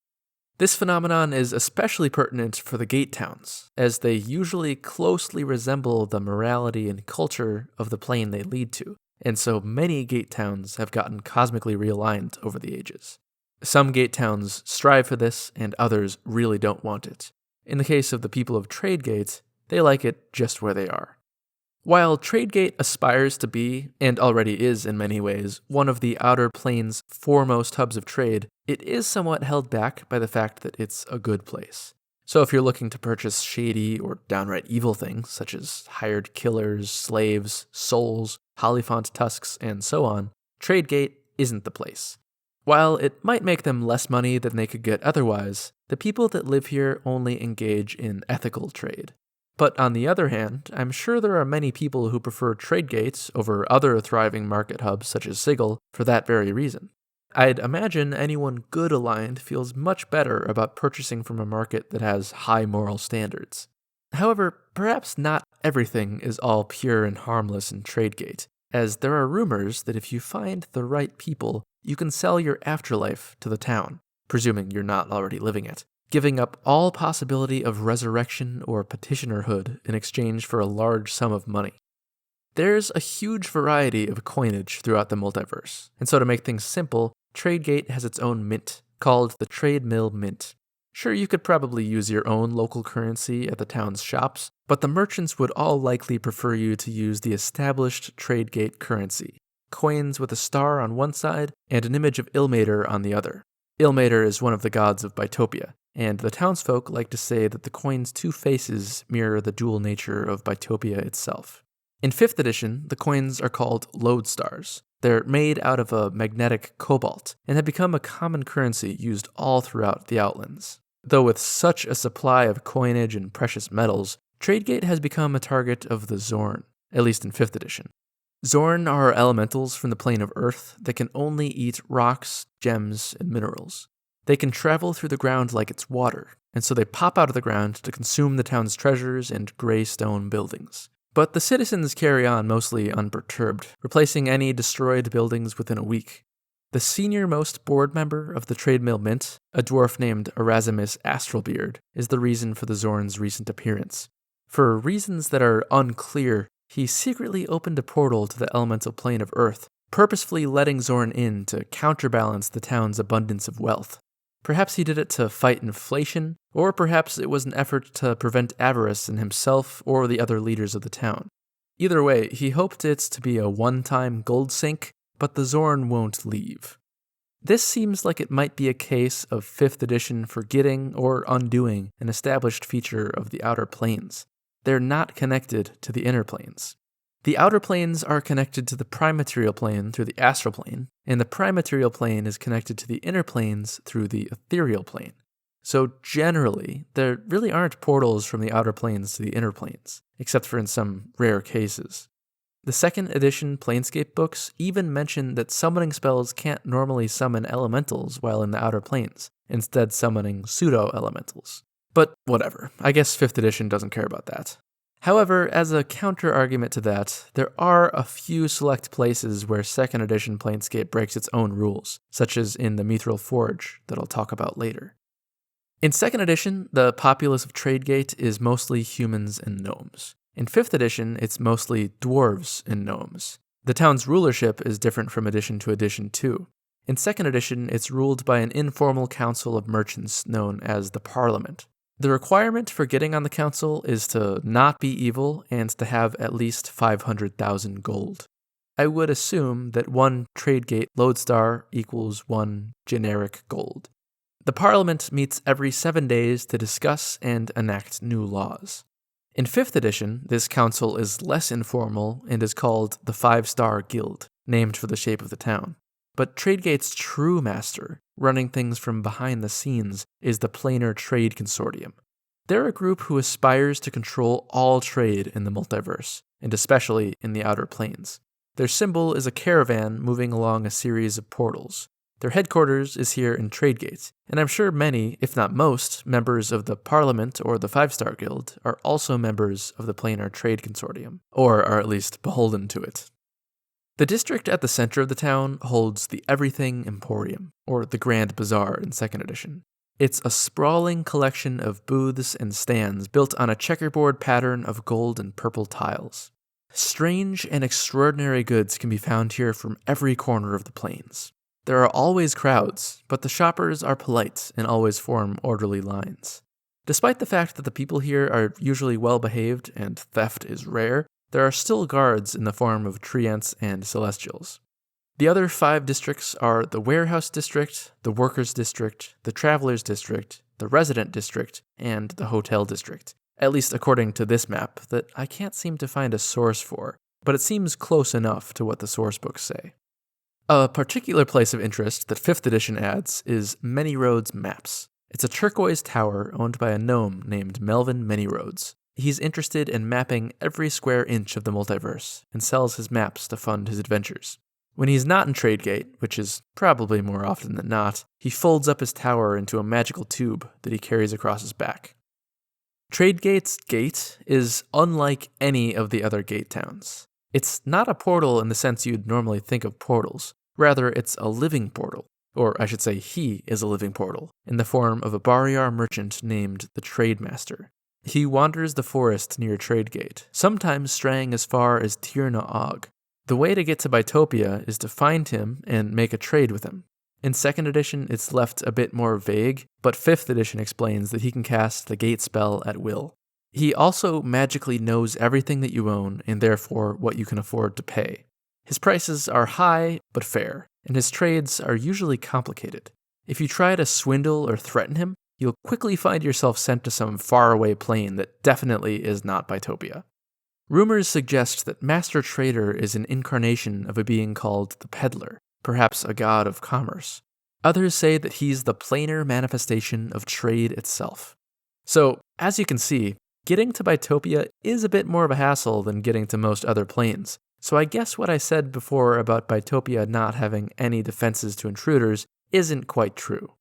This phenomenon is especially pertinent for the gate towns, as they usually closely resemble the morality and culture of the plane they lead to, and so many gate towns have gotten cosmically realigned over the ages. Some gate towns strive for this, and others really don't want it. In the case of the people of Tradegate, they like it just where they are. While Tradegate aspires to be, and already is in many ways, one of the Outer Planes' foremost hubs of trade, it is somewhat held back by the fact that it's a good place. So if you're looking to purchase shady or downright evil things, such as hired killers, slaves, souls, Hollyphant tusks, and so on, Tradegate isn't the place. While it might make them less money than they could get otherwise, the people that live here only engage in ethical trade. But on the other hand, I'm sure there are many people who prefer Tradegate over other thriving market hubs such as Sigil for that very reason. I'd imagine anyone good aligned feels much better about purchasing from a market that has high moral standards. However, perhaps not everything is all pure and harmless in Tradegate, as there are rumors that if you find the right people, you can sell your afterlife to the town, presuming you're not already living it, giving up all possibility of resurrection or petitionerhood in exchange for a large sum of money. There's a huge variety of coinage throughout the multiverse, and so to make things simple, Tradegate has its own mint, called the Trade Mill Mint. Sure, you could probably use your own local currency at the town's shops, but the merchants would all likely prefer you to use the established Tradegate currency, coins with a star on one side and an image of Ilmater on the other. Ilmater is one of the gods of Bytopia, and the townsfolk like to say that the coin's two faces mirror the dual nature of Bytopia itself. In 5th edition, the coins are called lodestars. They're made out of a magnetic cobalt, and have become a common currency used all throughout the Outlands. Though with such a supply of coinage and precious metals, Tradegate has become a target of the Zorn, at least in 5th edition. Zorn are elementals from the plane of Earth that can only eat rocks, gems, and minerals. They can travel through the ground like it's water, and so they pop out of the ground to consume the town's treasures and gray stone buildings. But the citizens carry on mostly unperturbed, replacing any destroyed buildings within a week. The senior-most board member of the Trade Mill Mint, a dwarf named Erasmus Astralbeard, is the reason for the Zorn's recent appearance. For reasons that are unclear, he secretly opened a portal to the elemental plane of Earth, purposefully letting Zorn in to counterbalance the town's abundance of wealth. Perhaps he did it to fight inflation, or perhaps it was an effort to prevent avarice in himself or the other leaders of the town. Either way, he hoped it to be a one-time gold sink, but the Zorn won't leave. This seems like it might be a case of 5th edition forgetting or undoing an established feature of the Outer Planes. They're not connected to the Inner Planes. The Outer Planes are connected to the Prime Material Plane through the Astral Plane, and the Prime Material Plane is connected to the Inner Planes through the Ethereal Plane. So generally, there really aren't portals from the Outer Planes to the Inner Planes, except for in some rare cases. The 2nd edition Planescape books even mention that summoning spells can't normally summon elementals while in the Outer Planes, instead summoning pseudo-elementals. But whatever, I guess 5th edition doesn't care about that. However, as a counter-argument to that, there are a few select places where 2nd edition Planescape breaks its own rules, such as in the Mithril Forge that I'll talk about later. In 2nd edition, the populace of Tradegate is mostly humans and gnomes. In 5th edition, it's mostly dwarves and gnomes. The town's rulership is different from edition to edition too. In 2nd edition, it's ruled by an informal council of merchants known as the Parliament. The requirement for getting on the council is to not be evil and to have at least 500,000 gold. I would assume that one Tradegate lodestar equals one generic gold. The Parliament meets every 7 days to discuss and enact new laws. In 5th edition, this council is less informal and is called the 5-Star Guild, named for the shape of the town. But Tradegate's true master, running things from behind the scenes, is the Planar Trade Consortium. They're a group who aspires to control all trade in the multiverse, and especially in the Outer Planes. Their symbol is a caravan moving along a series of portals. Their headquarters is here in Tradegate, and I'm sure many, if not most, members of the Parliament or the 5-Star Guild are also members of the Planar Trade Consortium, or are at least beholden to it. The district at the center of the town holds the Everything Emporium, or the Grand Bazaar in 2nd edition. It's a sprawling collection of booths and stands built on a checkerboard pattern of gold and purple tiles. Strange and extraordinary goods can be found here from every corner of the plains. There are always crowds, but the shoppers are polite and always form orderly lines. Despite the fact that the people here are usually well-behaved and theft is rare, there are still guards in the form of treants and celestials. The other 5 districts are the Warehouse District, the Workers District, the Travelers District, the Resident District, and the Hotel District, at least according to this map that I can't seem to find a source for, but it seems close enough to what the source books say. A particular place of interest that 5th edition adds is Many Roads Maps. It's a turquoise tower owned by a gnome named Melvin Manyroads. He's interested in mapping every square inch of the multiverse and sells his maps to fund his adventures. When he's not in Tradegate, which is probably more often than not, he folds up his tower into a magical tube that he carries across his back. Tradegate's gate is unlike any of the other gate towns. It's not a portal in the sense you'd normally think of portals. Rather, it's a living portal. Or I should say he is a living portal, in the form of a Barriar merchant named the Trademaster. He wanders the forest near Tradegate, sometimes straying as far as Tir na Og. The way to get to Bytopia is to find him and make a trade with him. In 2nd edition, it's left a bit more vague, but 5th edition explains that he can cast the gate spell at will. He also magically knows everything that you own and therefore what you can afford to pay. His prices are high but fair, and his trades are usually complicated. If you try to swindle or threaten him, you'll quickly find yourself sent to some faraway plane that definitely is not Bytopia. Rumors suggest that Master Trader is an incarnation of a being called the Peddler, perhaps a god of commerce. Others say that he's the planar manifestation of trade itself. So, as you can see, getting to Bytopia is a bit more of a hassle than getting to most other planes, so I guess what I said before about Bytopia not having any defenses to intruders isn't quite true.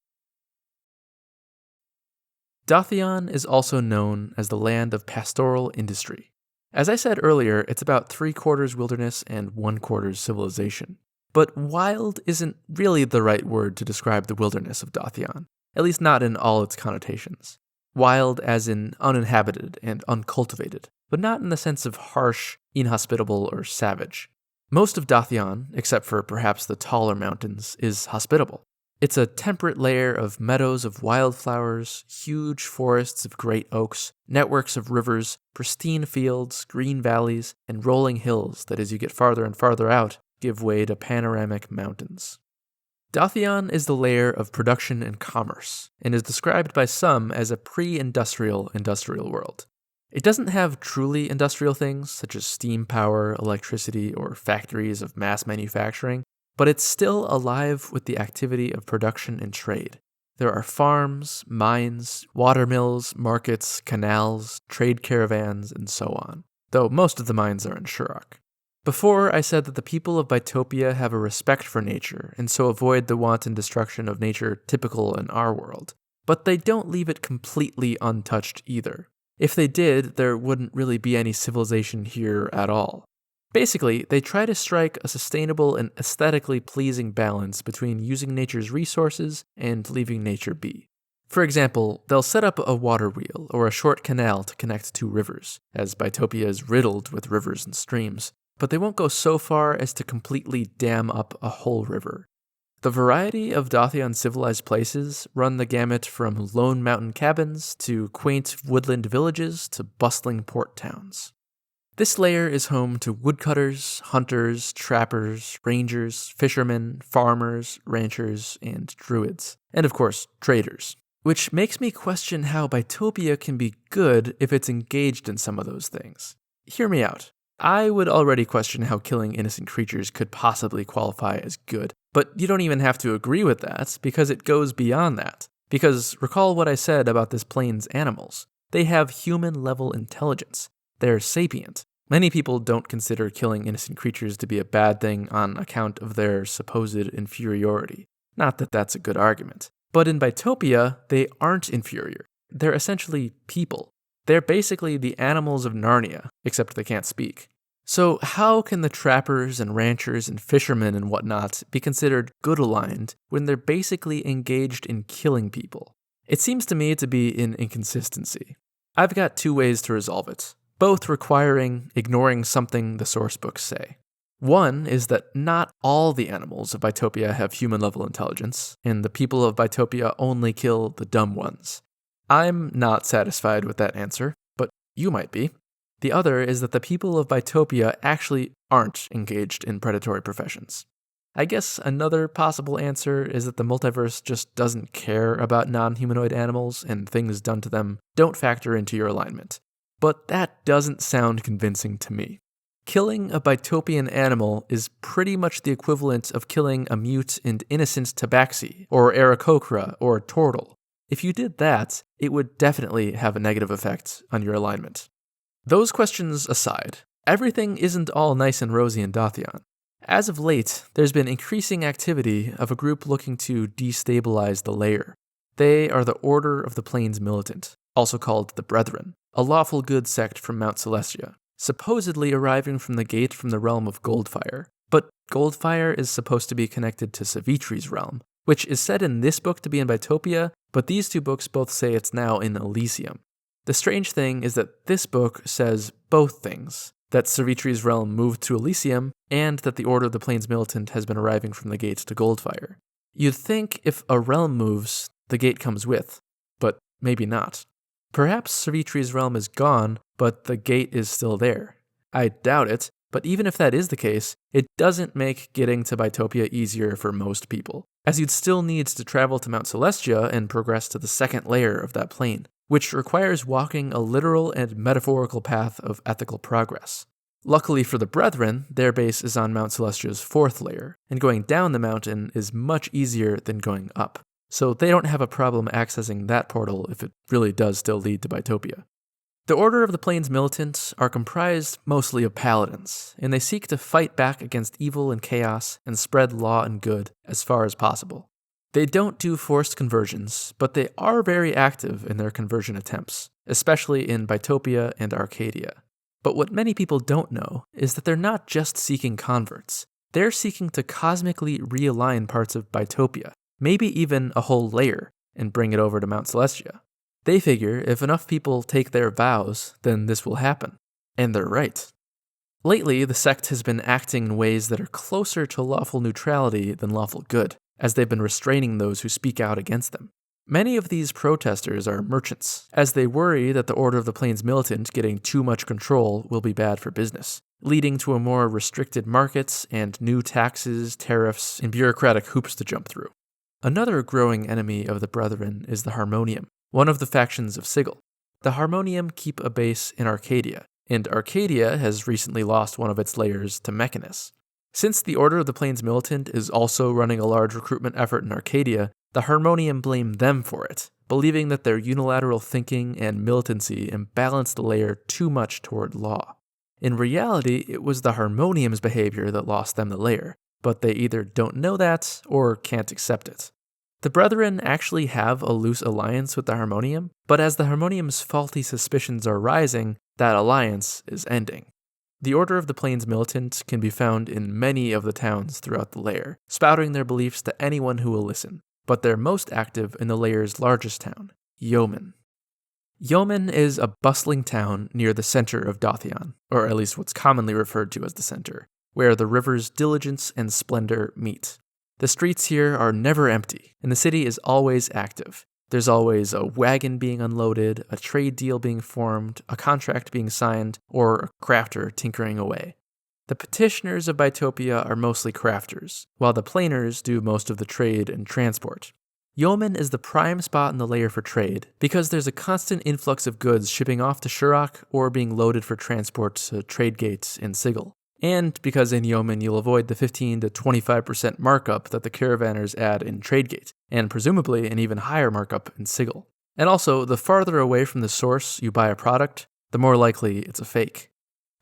Dothion is also known as the land of pastoral industry. As I said earlier, it's about 3/4 wilderness and 1/4 civilization. But wild isn't really the right word to describe the wilderness of Dothion, at least not in all its connotations. Wild as in uninhabited and uncultivated, but not in the sense of harsh, inhospitable, or savage. Most of Dothion, except for perhaps the taller mountains, is hospitable. It's a temperate layer of meadows of wildflowers, huge forests of great oaks, networks of rivers, pristine fields, green valleys, and rolling hills that as you get farther and farther out, give way to panoramic mountains. Dothion is the layer of production and commerce, and is described by some as a pre-industrial industrial world. It doesn't have truly industrial things, such as steam power, electricity, or factories of mass manufacturing, but it's still alive with the activity of production and trade. There are farms, mines, water mills, markets, canals, trade caravans, and so on, though most of the mines are in Shurrock. Before, I said that the people of Bytopia have a respect for nature, and so avoid the wanton destruction of nature typical in our world. But they don't leave it completely untouched either. If they did, there wouldn't really be any civilization here at all. Basically, they try to strike a sustainable and aesthetically pleasing balance between using nature's resources and leaving nature be. For example, they'll set up a water wheel or a short canal to connect 2 rivers, as Bytopia is riddled with rivers and streams, but they won't go so far as to completely dam up a whole river. The variety of Dothion civilized places run the gamut from lone mountain cabins to quaint woodland villages to bustling port towns. This layer is home to woodcutters, hunters, trappers, rangers, fishermen, farmers, ranchers, and druids, and of course, traders. Which makes me question how Bytopia can be good if it's engaged in some of those things. Hear me out. I would already question how killing innocent creatures could possibly qualify as good, but you don't even have to agree with that, because it goes beyond that. Because recall what I said about this plane's animals. They have human-level intelligence. They're sapient, Many people don't consider killing innocent creatures to be a bad thing on account of their supposed inferiority. Not that that's a good argument. But in Bytopia, they aren't inferior. They're essentially people. They're basically the animals of Narnia, except they can't speak. So how can the trappers and ranchers and fishermen and whatnot be considered good aligned when they're basically engaged in killing people? It seems to me to be an inconsistency. I've got two ways to resolve it, both requiring ignoring something the source books say. One is that not all the animals of Bytopia have human-level intelligence, and the people of Bytopia only kill the dumb ones. I'm not satisfied with that answer, but you might be. The other is that the people of Bytopia actually aren't engaged in predatory professions. I guess another possible answer is that the multiverse just doesn't care about non-humanoid animals, and things done to them don't factor into your alignment. But that doesn't sound convincing to me. Killing a Bytopian animal is pretty much the equivalent of killing a mute and innocent tabaxi, or aarakocra, or turtle. If you did that, it would definitely have a negative effect on your alignment. Those questions aside, everything isn't all nice and rosy in Dothion. As of late, there's been increasing activity of a group looking to destabilize the lair. They are the Order of the Plains Militant, also called the Brethren, a lawful good sect from Mount Celestia, supposedly arriving from the gate from the realm of Goldfire. But Goldfire is supposed to be connected to Savitri's realm, which is said in this book to be in Bytopia, but these two books both say it's now in Elysium. The strange thing is that this book says both things, that Savitri's realm moved to Elysium, and that the Order of the Plains Militant has been arriving from the gate to Goldfire. You'd think if a realm moves, the gate comes with, but maybe not. Perhaps Savitri's realm is gone, but the gate is still there. I doubt it, but even if that is the case, it doesn't make getting to Bytopia easier for most people, as you'd still need to travel to Mount Celestia and progress to the second layer of that plane, which requires walking a literal and metaphorical path of ethical progress. Luckily for the Brethren, their base is on Mount Celestia's fourth layer, and going down the mountain is much easier than going up, so they don't have a problem accessing that portal if it really does still lead to Bytopia. The Order of the Plains Militant are comprised mostly of paladins, and they seek to fight back against evil and chaos and spread law and good as far as possible. They don't do forced conversions, but they are very active in their conversion attempts, especially in Bytopia and Arcadia. But what many people don't know is that they're not just seeking converts. They're seeking to cosmically realign parts of Bytopia, maybe even a whole layer, and bring it over to Mount Celestia. They figure if enough people take their vows, then this will happen. And they're right. Lately, the sect has been acting in ways that are closer to lawful neutrality than lawful good, as they've been restraining those who speak out against them. Many of these protesters are merchants, as they worry that the Order of the Plains Militant getting too much control will be bad for business, leading to a more restricted markets and new taxes, tariffs, and bureaucratic hoops to jump through. Another growing enemy of the Brethren is the Harmonium, one of the factions of Sigil. The Harmonium keep a base in Arcadia, and Arcadia has recently lost one of its layers to Mechanus. Since the Order of the Plains Militant is also running a large recruitment effort in Arcadia, the Harmonium blame them for it, believing that their unilateral thinking and militancy imbalanced the layer too much toward law. In reality, it was the Harmonium's behavior that lost them the layer, but they either don't know that or can't accept it. The Brethren actually have a loose alliance with the Harmonium, but as the Harmonium's faulty suspicions are rising, that alliance is ending. The Order of the Plains Militant can be found in many of the towns throughout the layer, spouting their beliefs to anyone who will listen, but they're most active in the layer's largest town, Yeoman. Yeoman is a bustling town near the center of Dothion, or at least what's commonly referred to as the center, where the rivers Diligence and Splendor meet. The streets here are never empty, and the city is always active. There's always a wagon being unloaded, a trade deal being formed, a contract being signed, or a crafter tinkering away. The petitioners of Bytopia are mostly crafters, while the planers do most of the trade and transport. Yeoman is the prime spot in the layer for trade, because there's a constant influx of goods shipping off to Shurrock or being loaded for transport to Tradegate and Sigil. And because in Yeoman you'll avoid the 15 to 25% markup that the caravanners add in Tradegate, and presumably an even higher markup in Sigil. And also, the farther away from the source you buy a product, the more likely it's a fake.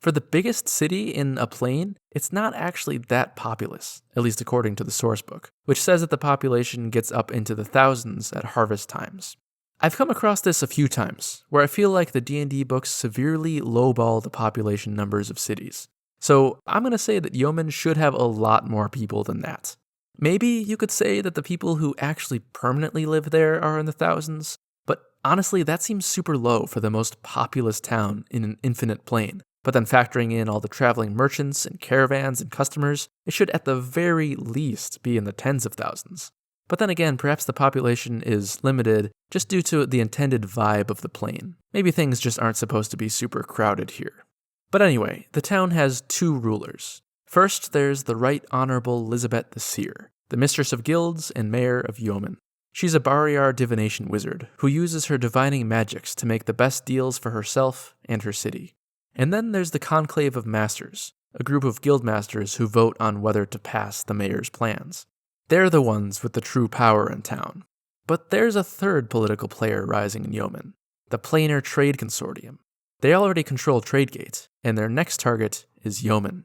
For the biggest city in a plane, it's not actually that populous, at least according to the sourcebook, which says that the population gets up into the thousands at harvest times. I've come across this a few times, where I feel like the D&D books severely lowball the population numbers of cities. So I'm going to say that Yeoman should have a lot more people than that. Maybe you could say that the people who actually permanently live there are in the thousands, but honestly that seems super low for the most populous town in an infinite plane. But then factoring in all the traveling merchants and caravans and customers, it should at the very least be in the tens of thousands. But then again, perhaps the population is limited just due to the intended vibe of the plane. Maybe things just aren't supposed to be super crowded here. But anyway, the town has 2 rulers. First, there's the Right Honorable Elizabeth the Seer, the Mistress of Guilds and Mayor of Yeoman. She's a Barriar divination wizard who uses her divining magics to make the best deals for herself and her city. And then there's the Conclave of Masters, a group of guild masters who vote on whether to pass the mayor's plans. They're the ones with the true power in town. But there's a third political player rising in Yeoman, the Planar Trade Consortium. They already control Tradegate, and their next target is Yeoman.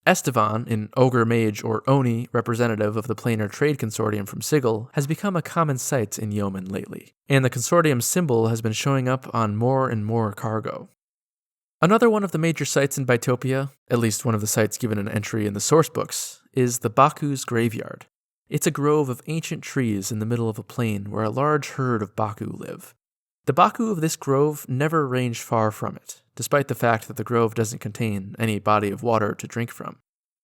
Estevan, an ogre mage or Oni representative of the Planar Trade Consortium from Sigil, has become a common sight in Yeoman lately, and the consortium's symbol has been showing up on more and more cargo. Another one of the major sites in Bytopia, at least one of the sites given an entry in the sourcebooks, is the Baku's Graveyard. It's a grove of ancient trees in the middle of a plain where a large herd of Baku live. The Baku of this grove never range far from it, despite the fact that the grove doesn't contain any body of water to drink from.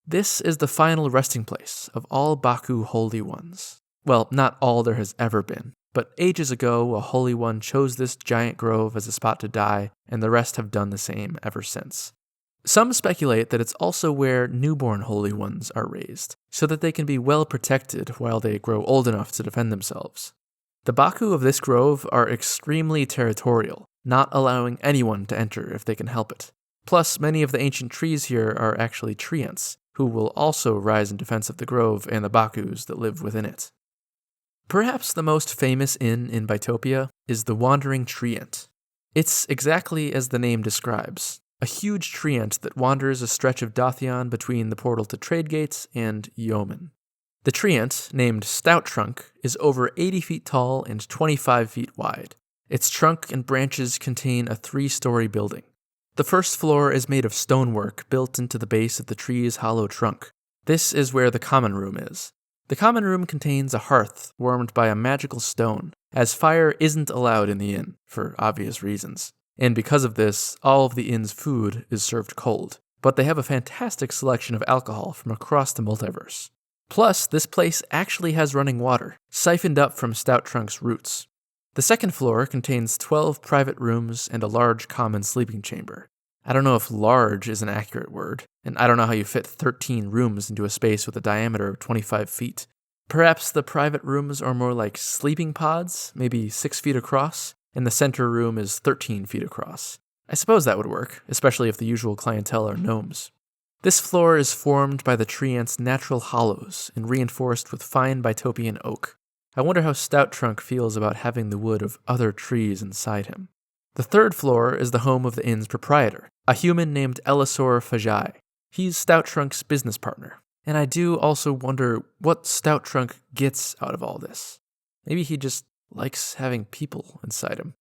This is the final resting place of all Baku holy ones. Well, not all there has ever been, but ages ago a holy one chose this giant grove as a spot to die, and the rest have done the same ever since. Some speculate that it's also where newborn holy ones are raised, so that they can be well protected while they grow old enough to defend themselves. The Baku of this grove are extremely territorial, not allowing anyone to enter if they can help it. Plus, many of the ancient trees here are actually treants, who will also rise in defense of the grove and the Bakus that live within it. Perhaps the most famous inn in Bytopia is the Wandering Treant. It's exactly as the name describes, a huge treant that wanders a stretch of Dothion between the portal to Tradegate and Yeoman. The treant, named Stout Trunk, is over 80 feet tall and 25 feet wide. Its trunk and branches contain a 3-story building. The first floor is made of stonework built into the base of the tree's hollow trunk. This is where the common room is. The common room contains a hearth warmed by a magical stone, as fire isn't allowed in the inn, for obvious reasons. And because of this, all of the inn's food is served cold, but they have a fantastic selection of alcohol from across the multiverse. Plus, this place actually has running water, siphoned up from Stout Trunk's roots. The second floor contains 12 private rooms and a large common sleeping chamber. I don't know if large is an accurate word, and I don't know how you fit 13 rooms into a space with a diameter of 25 feet. Perhaps the private rooms are more like sleeping pods, maybe 6 feet across, and the center room is 13 feet across. I suppose that would work, especially if the usual clientele are gnomes. This floor is formed by the treant's natural hollows and reinforced with fine Bytopian oak. I wonder how Stout Trunk feels about having the wood of other trees inside him. The third floor is the home of the inn's proprietor, a human named Elisor Fajai. He's Stout Trunk's business partner, and I do also wonder what Stout Trunk gets out of all this. Maybe he just likes having people inside him.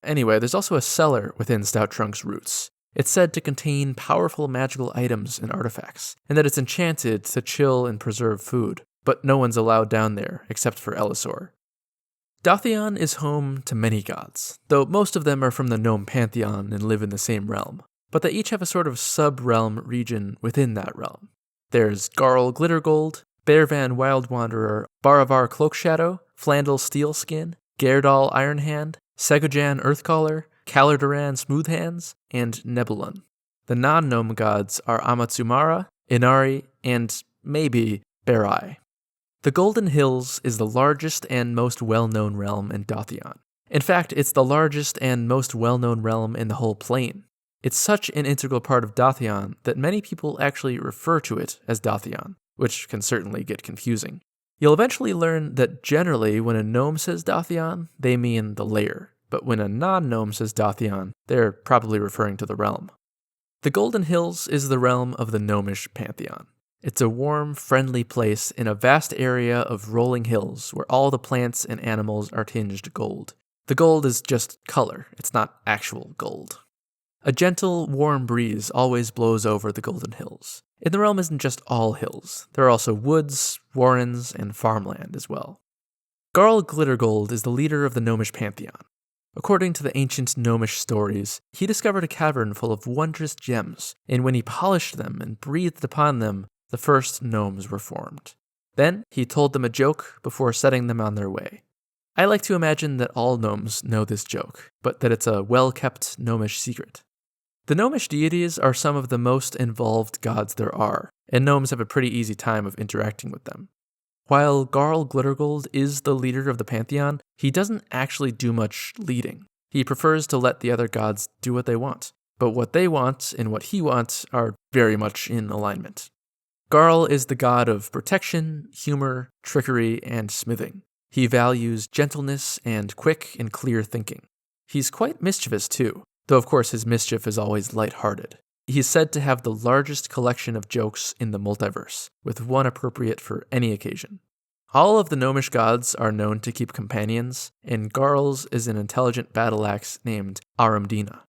Anyway, there's also a cellar within Stout Trunk's roots. It's said to contain powerful magical items and artifacts, and that it's enchanted to chill and preserve food, but no one's allowed down there except for Elisor. Dothion is home to many gods, though most of them are from the gnome pantheon and live in the same realm, but they each have a sort of sub-realm region within that realm. There's Garl Glittergold, Bearvan Wild Wanderer, Baravar Cloakshadow, Flandel Steelskin, Gerdal Ironhand, Segujan Earthcaller, Calardoran Smoothhands, and Nebulun. The non-gnome gods are Amatsumara, Inari, and maybe Berai. The Golden Hills is the largest and most well-known realm in Dothion. In fact, it's the largest and most well-known realm in the whole plane. It's such an integral part of Dothion that many people actually refer to it as Dothion, which can certainly get confusing. You'll eventually learn that generally when a gnome says Dothion, they mean the lair, but when a non-gnome says Dothion, they're probably referring to the realm. The Golden Hills is the realm of the gnomish pantheon. It's a warm, friendly place in a vast area of rolling hills where all the plants and animals are tinged gold. The gold is just color, it's not actual gold. A gentle, warm breeze always blows over the Golden Hills. And the realm isn't just all hills. There are also woods, warrens, and farmland as well. Garl Glittergold is the leader of the gnomish pantheon. According to the ancient gnomish stories, he discovered a cavern full of wondrous gems, and when he polished them and breathed upon them, the first gnomes were formed. Then he told them a joke before setting them on their way. I like to imagine that all gnomes know this joke, but that it's a well-kept gnomish secret. The gnomish deities are some of the most involved gods there are, and gnomes have a pretty easy time of interacting with them. While Garl Glittergold is the leader of the pantheon, he doesn't actually do much leading. He prefers to let the other gods do what they want, but what they want and what he wants are very much in alignment. Garl is the god of protection, humor, trickery, and smithing. He values gentleness and quick and clear thinking. He's quite mischievous too, though of course his mischief is always lighthearted. He's said to have the largest collection of jokes in the multiverse, with one appropriate for any occasion. All of the gnomish gods are known to keep companions, and Garl's is an intelligent battle axe named Aramdina.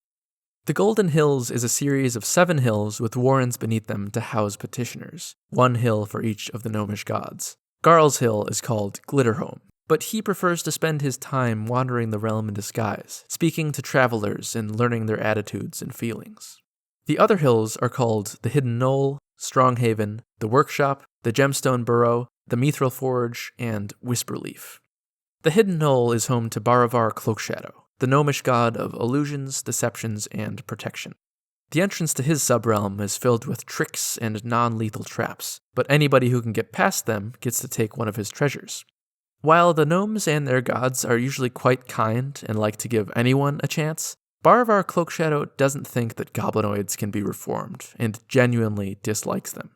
The Golden Hills is a series of 7 hills with warrens beneath them to house petitioners, 1 hill for each of the gnomish gods. Garl's hill is called Glitterhome, but he prefers to spend his time wandering the realm in disguise, speaking to travelers and learning their attitudes and feelings. The other hills are called the Hidden Knoll, Stronghaven, the Workshop, the Gemstone Burrow, the Mithril Forge, and Whisperleaf. The Hidden Knoll is home to Baravar Cloakshadow, the gnomish god of illusions, deceptions, and protection. The entrance to his subrealm is filled with tricks and non-lethal traps, but anybody who can get past them gets to take one of his treasures. While the gnomes and their gods are usually quite kind and like to give anyone a chance, Baravar Cloakshadow doesn't think that goblinoids can be reformed, and genuinely dislikes them.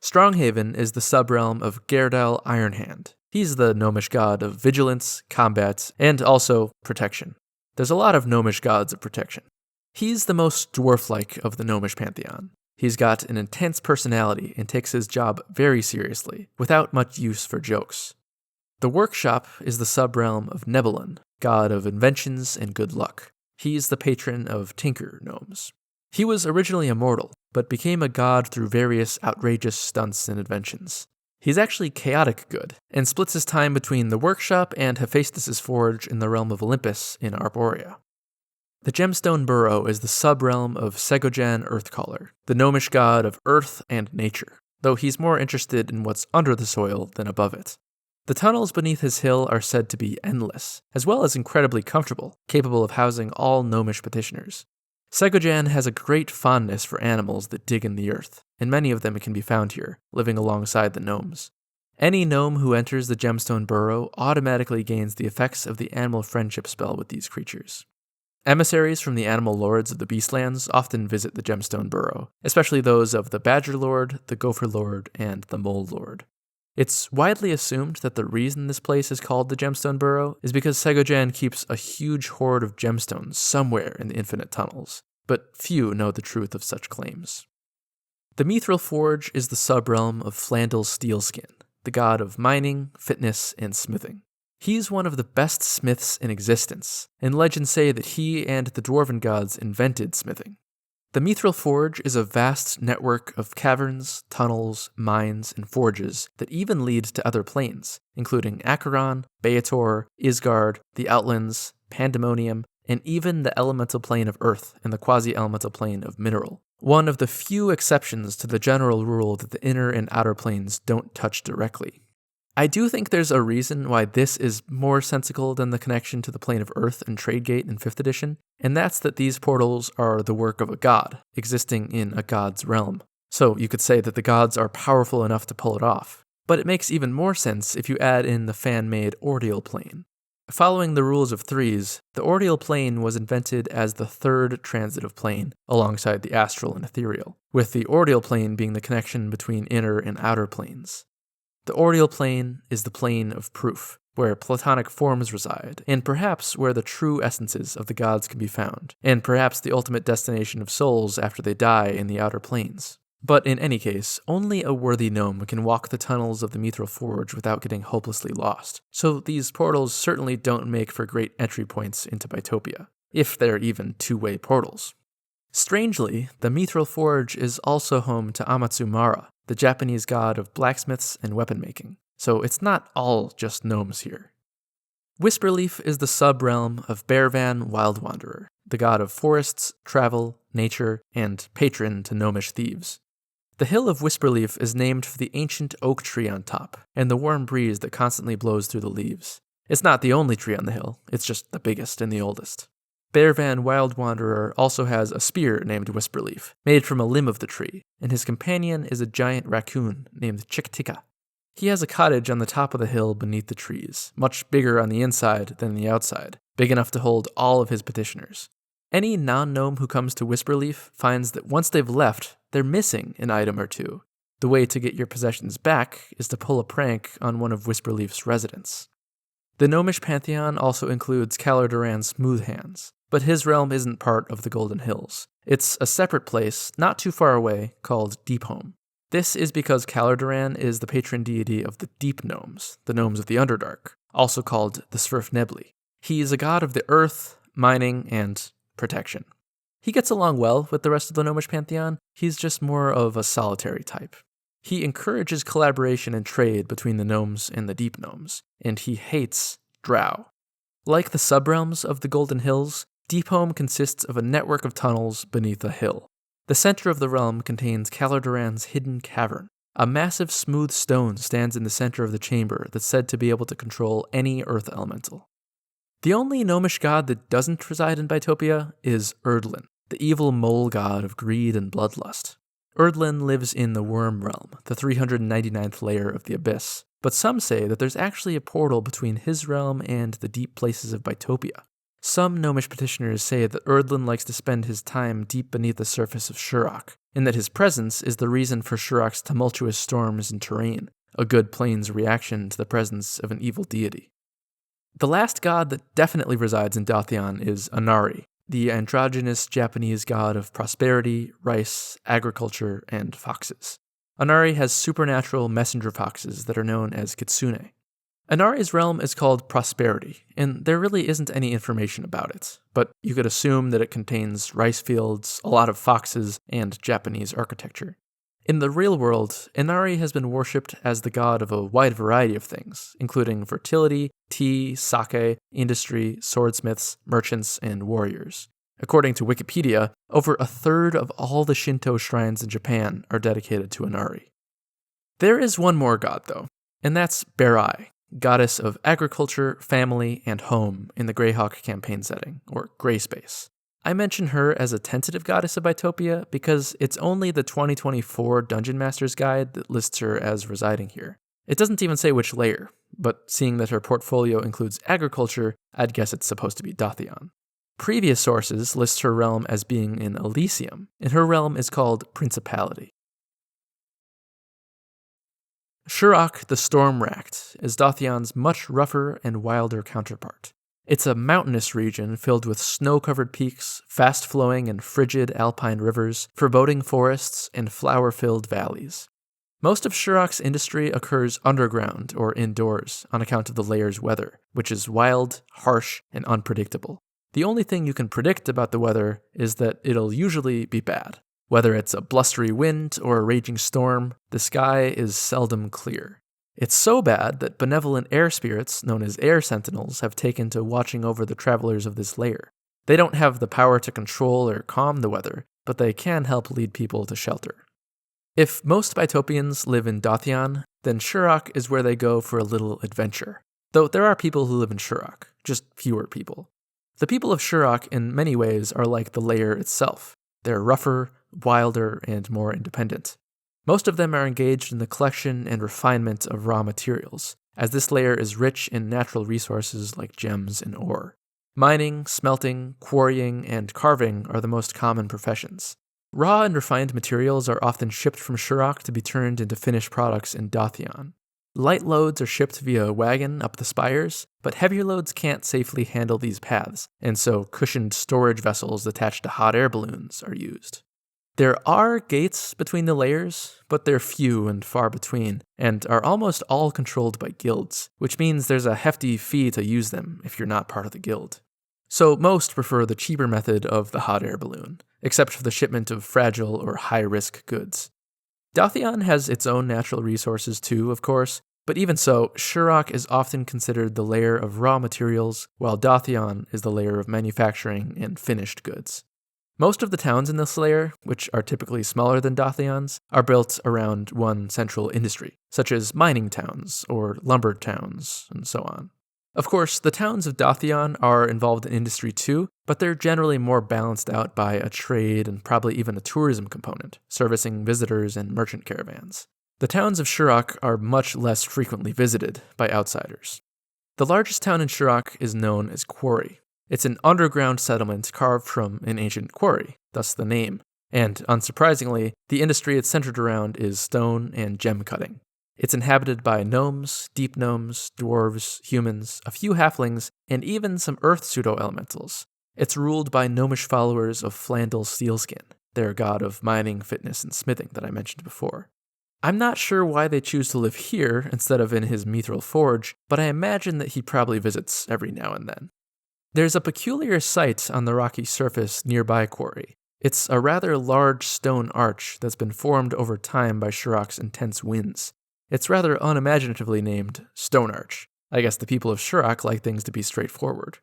Stronghaven is the subrealm of Gerdal Ironhand. He's the gnomish god of vigilance, combat, and also protection. There's a lot of gnomish gods of protection. He's the most dwarf-like of the gnomish pantheon. He's got an intense personality and takes his job very seriously, without much use for jokes. The Workshop is the subrealm of Nebulon, god of inventions and good luck. He's the patron of tinker gnomes. He was originally immortal, but became a god through various outrageous stunts and inventions. He's actually chaotic good, and splits his time between the Workshop and Hephaestus' Forge in the realm of Olympus in Arborea. The Gemstone Burrow is the subrealm of Segojan Earthcaller, the gnomish god of earth and nature, though he's more interested in what's under the soil than above it. The tunnels beneath his hill are said to be endless, as well as incredibly comfortable, capable of housing all gnomish petitioners. Segojan has a great fondness for animals that dig in the earth, and many of them can be found here, living alongside the gnomes. Any gnome who enters the Gemstone Burrow automatically gains the effects of the animal friendship spell with these creatures. Emissaries from the animal lords of the Beastlands often visit the Gemstone Burrow, especially those of the Badger Lord, the Gopher Lord, and the Mole Lord. It's widely assumed that the reason this place is called the Gemstone Burrow is because Segojan keeps a huge hoard of gemstones somewhere in the infinite tunnels, but few know the truth of such claims. The Mithril Forge is the subrealm of Flandel Steelskin, the god of mining, fitness, and smithing. He's one of the best smiths in existence, and legends say that he and the dwarven gods invented smithing. The Mithril Forge is a vast network of caverns, tunnels, mines, and forges that even lead to other planes, including Acheron, Beator, Isgard, the Outlands, Pandemonium, and even the elemental plane of Earth and the quasi-elemental plane of Mineral, one of the few exceptions to the general rule that the inner and outer planes don't touch directly. I do think there's a reason why this is more sensical than the connection to the plane of Earth and Tradegate in 5th edition, and that's that these portals are the work of a god, existing in a god's realm. So you could say that the gods are powerful enough to pull it off. But it makes even more sense if you add in the fan-made Ordeal plane. Following the rules of threes, the Ordeal plane was invented as the 3rd transitive plane, alongside the astral and ethereal, with the Ordeal plane being the connection between inner and outer planes. The Ordeal plane is the plane of proof, where platonic forms reside, and perhaps where the true essences of the gods can be found, and perhaps the ultimate destination of souls after they die in the outer planes. But in any case, only a worthy gnome can walk the tunnels of the Mithril Forge without getting hopelessly lost, so these portals certainly don't make for great entry points into Bytopia, if they're even two-way portals. Strangely, the Mithril Forge is also home to Amatsu Mara, the Japanese god of blacksmiths and weapon making, so it's not all just gnomes here. Whisperleaf is the sub-realm of Bearvan Wild Wanderer, the god of forests, travel, nature, and patron to gnomish thieves. The hill of Whisperleaf is named for the ancient oak tree on top, and the warm breeze that constantly blows through the leaves. It's not the only tree on the hill, it's just the biggest and the oldest. Bearvan Wild Wanderer also has a spear named Whisperleaf, made from a limb of the tree, and his companion is a giant raccoon named Chicktika. He has a cottage on the top of the hill beneath the trees, much bigger on the inside than the outside, big enough to hold all of his petitioners. Any non-gnome who comes to Whisperleaf finds that once they've left, they're missing an item or two. The way to get your possessions back is to pull a prank on one of Whisperleaf's residents. The gnomish pantheon also includes Calorduran Smoothhands, but his realm isn't part of the Golden Hills. It's a separate place, not too far away, called Deephome. This is because Calorduran is the patron deity of the Deep Gnomes, the gnomes of the Underdark, also called the Svirfnebli. He is a god of the earth, mining, and protection. He gets along well with the rest of the gnomish pantheon, he's just more of a solitary type. He encourages collaboration and trade between the gnomes and the deep gnomes, and he hates drow. Like the subrealms of the Golden Hills, Deephome consists of a network of tunnels beneath a hill. The center of the realm contains Calorduran's hidden cavern. A massive smooth stone stands in the center of the chamber that's said to be able to control any earth elemental. The only gnomish god that doesn't reside in Bytopia is Erdlin, the evil mole god of greed and bloodlust. Erdlin lives in the Worm Realm, the 399th layer of the Abyss, but some say that there's actually a portal between his realm and the deep places of Bytopia. Some gnomish petitioners say that Erdlin likes to spend his time deep beneath the surface of Shurrock, and that his presence is the reason for Shurrock's tumultuous storms and terrain, a good plane's reaction to the presence of an evil deity. The last god that definitely resides in Dothion is Inari, the androgynous Japanese god of prosperity, rice, agriculture, and foxes. Inari has supernatural messenger foxes that are known as kitsune. Inari's realm is called Prosperity, and there really isn't any information about it, but you could assume that it contains rice fields, a lot of foxes, and Japanese architecture. In the real world, Inari has been worshipped as the god of a wide variety of things, including fertility, tea, sake, industry, swordsmiths, merchants, and warriors. According to Wikipedia, over a third of all the Shinto shrines in Japan are dedicated to Inari. There is one more god, though, and that's Berai, goddess of agriculture, family, and home in the Greyhawk campaign setting, or Greyspace. I mention her as a tentative goddess of Bytopia because it's only the 2024 Dungeon Master's Guide that lists her as residing here. It doesn't even say which layer, but seeing that her portfolio includes agriculture, I'd guess it's supposed to be Dothion. Previous sources list her realm as being in Elysium, and her realm is called Principality. Shurrock the Storm-Racked is Dothion's much rougher and wilder counterpart. It's a mountainous region filled with snow-covered peaks, fast-flowing and frigid alpine rivers, foreboding forests, and flower-filled valleys. Most of Shurrock's industry occurs underground or indoors on account of the layer's weather, which is wild, harsh, and unpredictable. The only thing you can predict about the weather is that it'll usually be bad. Whether it's a blustery wind or a raging storm, the sky is seldom clear. It's so bad that benevolent air spirits, known as air sentinels, have taken to watching over the travelers of this layer. They don't have the power to control or calm the weather, but they can help lead people to shelter. If most Bytopians live in Dothion, then Shurrock is where they go for a little adventure. Though there are people who live in Shurrock, just fewer people. The people of Shurrock in many ways are like the layer itself. They're rougher, wilder, and more independent. Most of them are engaged in the collection and refinement of raw materials, as this layer is rich in natural resources like gems and ore. Mining, smelting, quarrying, and carving are the most common professions. Raw and refined materials are often shipped from Shurrock to be turned into finished products in Dothion. Light loads are shipped via wagon up the spires, but heavier loads can't safely handle these paths, and so cushioned storage vessels attached to hot air balloons are used. There are gates between the layers, but they're few and far between, and are almost all controlled by guilds, which means there's a hefty fee to use them if you're not part of the guild. So most prefer the cheaper method of the hot air balloon, except for the shipment of fragile or high-risk goods. Dothion has its own natural resources too, of course, but even so, Shurrock is often considered the layer of raw materials, while Dothion is the layer of manufacturing and finished goods. Most of the towns in this layer, which are typically smaller than Dothion's, are built around one central industry, such as mining towns or lumber towns, and so on. Of course, the towns of Dothion are involved in industry too, but they're generally more balanced out by a trade and probably even a tourism component, servicing visitors and merchant caravans. The towns of Shurrock are much less frequently visited by outsiders. The largest town in Shurrock is known as Quarry. It's an underground settlement carved from an ancient quarry, thus the name, and unsurprisingly, the industry it's centered around is stone and gem cutting. It's inhabited by gnomes, deep gnomes, dwarves, humans, a few halflings, and even some earth pseudo-elementals. It's ruled by gnomish followers of Flandel Steelskin, their god of mining, fitness, and smithing that I mentioned before. I'm not sure why they choose to live here instead of in his mithril forge, but I imagine that he probably visits every now and then. There's a peculiar site on the rocky surface nearby Quarry. It's a rather large stone arch that's been formed over time by Shurrock's intense winds. It's rather unimaginatively named Stone Arch. I guess the people of Shurrock like things to be straightforward.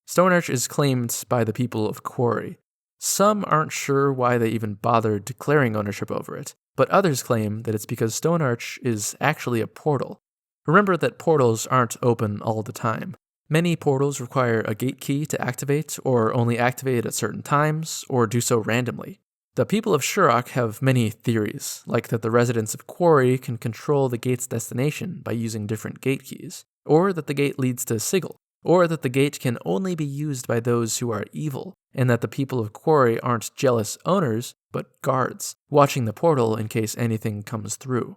Stone Arch is claimed by the people of Quarry. Some aren't sure why they even bothered declaring ownership over it, but others claim that it's because Stone Arch is actually a portal. Remember that portals aren't open all the time. Many portals require a gate key to activate, or only activate at certain times, or do so randomly. The people of Shurrock have many theories, like that the residents of Quarry can control the gate's destination by using different gate keys, or that the gate leads to Sigil, or that the gate can only be used by those who are evil, and that the people of Quarry aren't jealous owners, but guards, watching the portal in case anything comes through.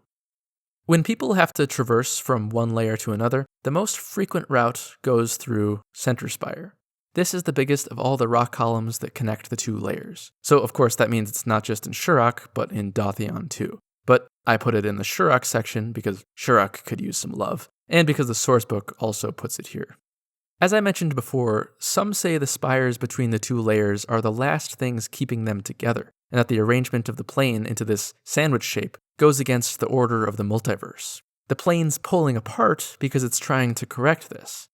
When people have to traverse from one layer to another, the most frequent route goes through Center Spire. This is the biggest of all the rock columns that connect the two layers. So of course that means it's not just in Shurrock, but in Dothion too. But I put it in the Shurrock section because Shurrock could use some love, and because the sourcebook also puts it here. As I mentioned before, some say the spires between the two layers are the last things keeping them together, and that the arrangement of the plane into this sandwich shape goes against the order of the multiverse. The plane's pulling apart because it's trying to correct this.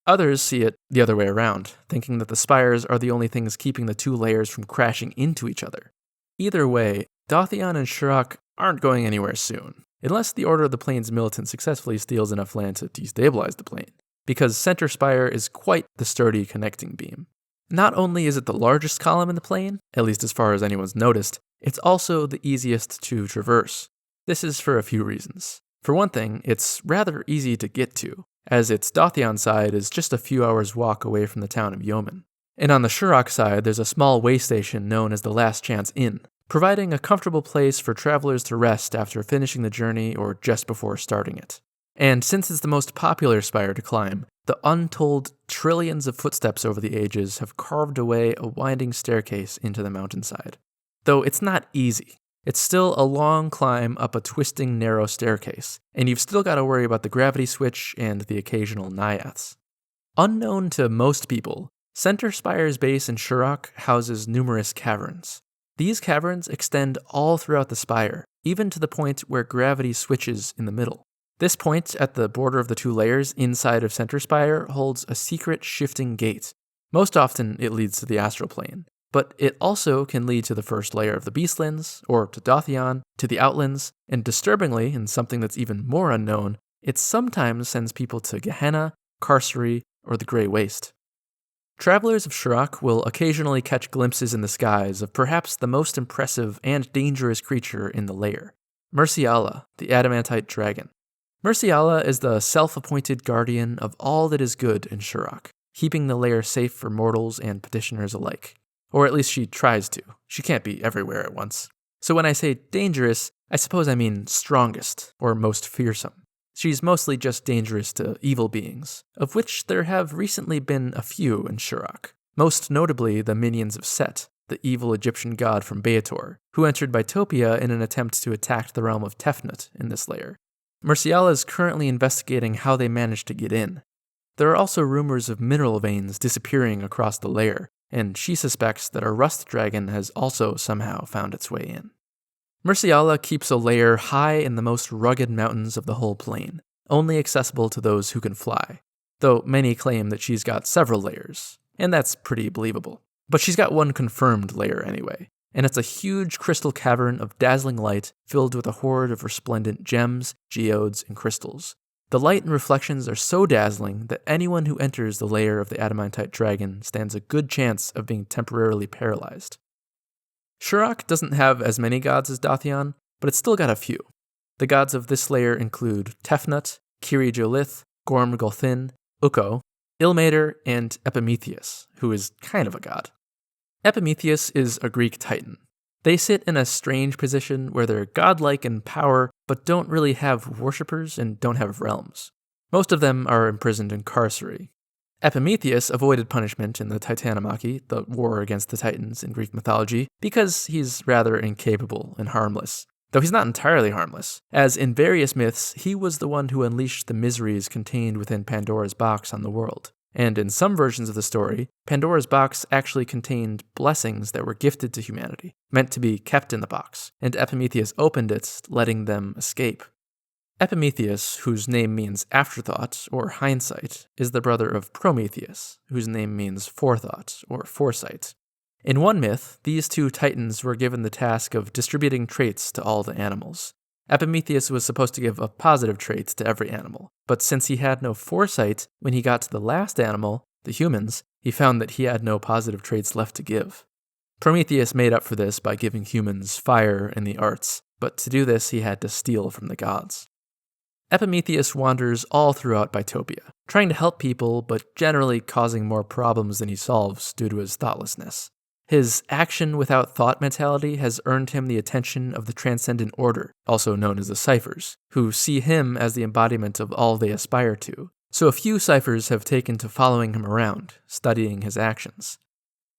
Others see it the other way around, thinking that the spires are the only things keeping the two layers from crashing into each other. Either way, Dothion and Shurrock aren't going anywhere soon, unless the Order of the Plane's militant successfully steals enough land to destabilize the plane, because Center Spire is quite the sturdy connecting beam. Not only is it the largest column in the plane, at least as far as anyone's noticed, it's also the easiest to traverse. This is for a few reasons. For one thing, it's rather easy to get to, as its Dothion side is just a few hours' walk away from the town of Yeoman. And on the Shurrock side, there's a small way station known as the Last Chance Inn, providing a comfortable place for travelers to rest after finishing the journey or just before starting it. And since it's the most popular spire to climb, the untold trillions of footsteps over the ages have carved away a winding staircase into the mountainside. Though it's not easy. It's still a long climb up a twisting, narrow staircase, and you've still got to worry about the gravity switch and the occasional naiaths. Unknown to most people, Center Spire's base in Shurrock houses numerous caverns. These caverns extend all throughout the spire, even to the point where gravity switches in the middle. This point at the border of the two layers inside of Center Spire holds a secret shifting gate. Most often it leads to the astral plane, but it also can lead to the first layer of the Beastlands, or to Dothion, to the Outlands, and disturbingly, and something that's even more unknown, it sometimes sends people to Gehenna, Carcery, or the Grey Waste. Travelers of Shurrock will occasionally catch glimpses in the skies of perhaps the most impressive and dangerous creature in the layer, Murciala, the adamantite dragon. Murciala is the self-appointed guardian of all that is good in Shurrock, keeping the layer safe for mortals and petitioners alike. Or at least she tries to. She can't be everywhere at once. So when I say dangerous, I suppose I mean strongest, or most fearsome. She's mostly just dangerous to evil beings, of which there have recently been a few in Shurrock, most notably the minions of Set, the evil Egyptian god from Beator, who entered Bytopia in an attempt to attack the realm of Tefnut in this layer. Murciala is currently investigating how they managed to get in. There are also rumors of mineral veins disappearing across the layer, and she suspects that a rust dragon has also somehow found its way in. Murciala keeps a lair high in the most rugged mountains of the whole plane, only accessible to those who can fly, though many claim that she's got several layers, and that's pretty believable. But she's got one confirmed layer anyway, and it's a huge crystal cavern of dazzling light filled with a horde of resplendent gems, geodes, and crystals. The light and reflections are so dazzling that anyone who enters the lair of the adamantite dragon stands a good chance of being temporarily paralyzed. Shurrock doesn't have as many gods as Dothion, but it's still got a few. The gods of this layer include Tefnut, Kiri Jolith, Gorm Gulthin, Ukko, Ilmater, and Epimetheus, who is kind of a god. Epimetheus is a Greek titan. They sit in a strange position where they're godlike in power, but don't really have worshippers and don't have realms. Most of them are imprisoned in Carcery. Epimetheus avoided punishment in the Titanomachy, the war against the Titans in Greek mythology, because he's rather incapable and harmless. Though he's not entirely harmless, as in various myths, he was the one who unleashed the miseries contained within Pandora's box on the world. And in some versions of the story, Pandora's box actually contained blessings that were gifted to humanity, meant to be kept in the box, and Epimetheus opened it, letting them escape. Epimetheus, whose name means afterthought or hindsight, is the brother of Prometheus, whose name means forethought or foresight. In one myth, these two titans were given the task of distributing traits to all the animals. Epimetheus was supposed to give a positive trait to every animal, but since he had no foresight, when he got to the last animal, the humans, he found that he had no positive traits left to give. Prometheus made up for this by giving humans fire and the arts, but to do this he had to steal from the gods. Epimetheus wanders all throughout Bytopia, trying to help people, but generally causing more problems than he solves due to his thoughtlessness. His action without thought mentality has earned him the attention of the Transcendent Order, also known as the Ciphers, who see him as the embodiment of all they aspire to. So a few Ciphers have taken to following him around, studying his actions.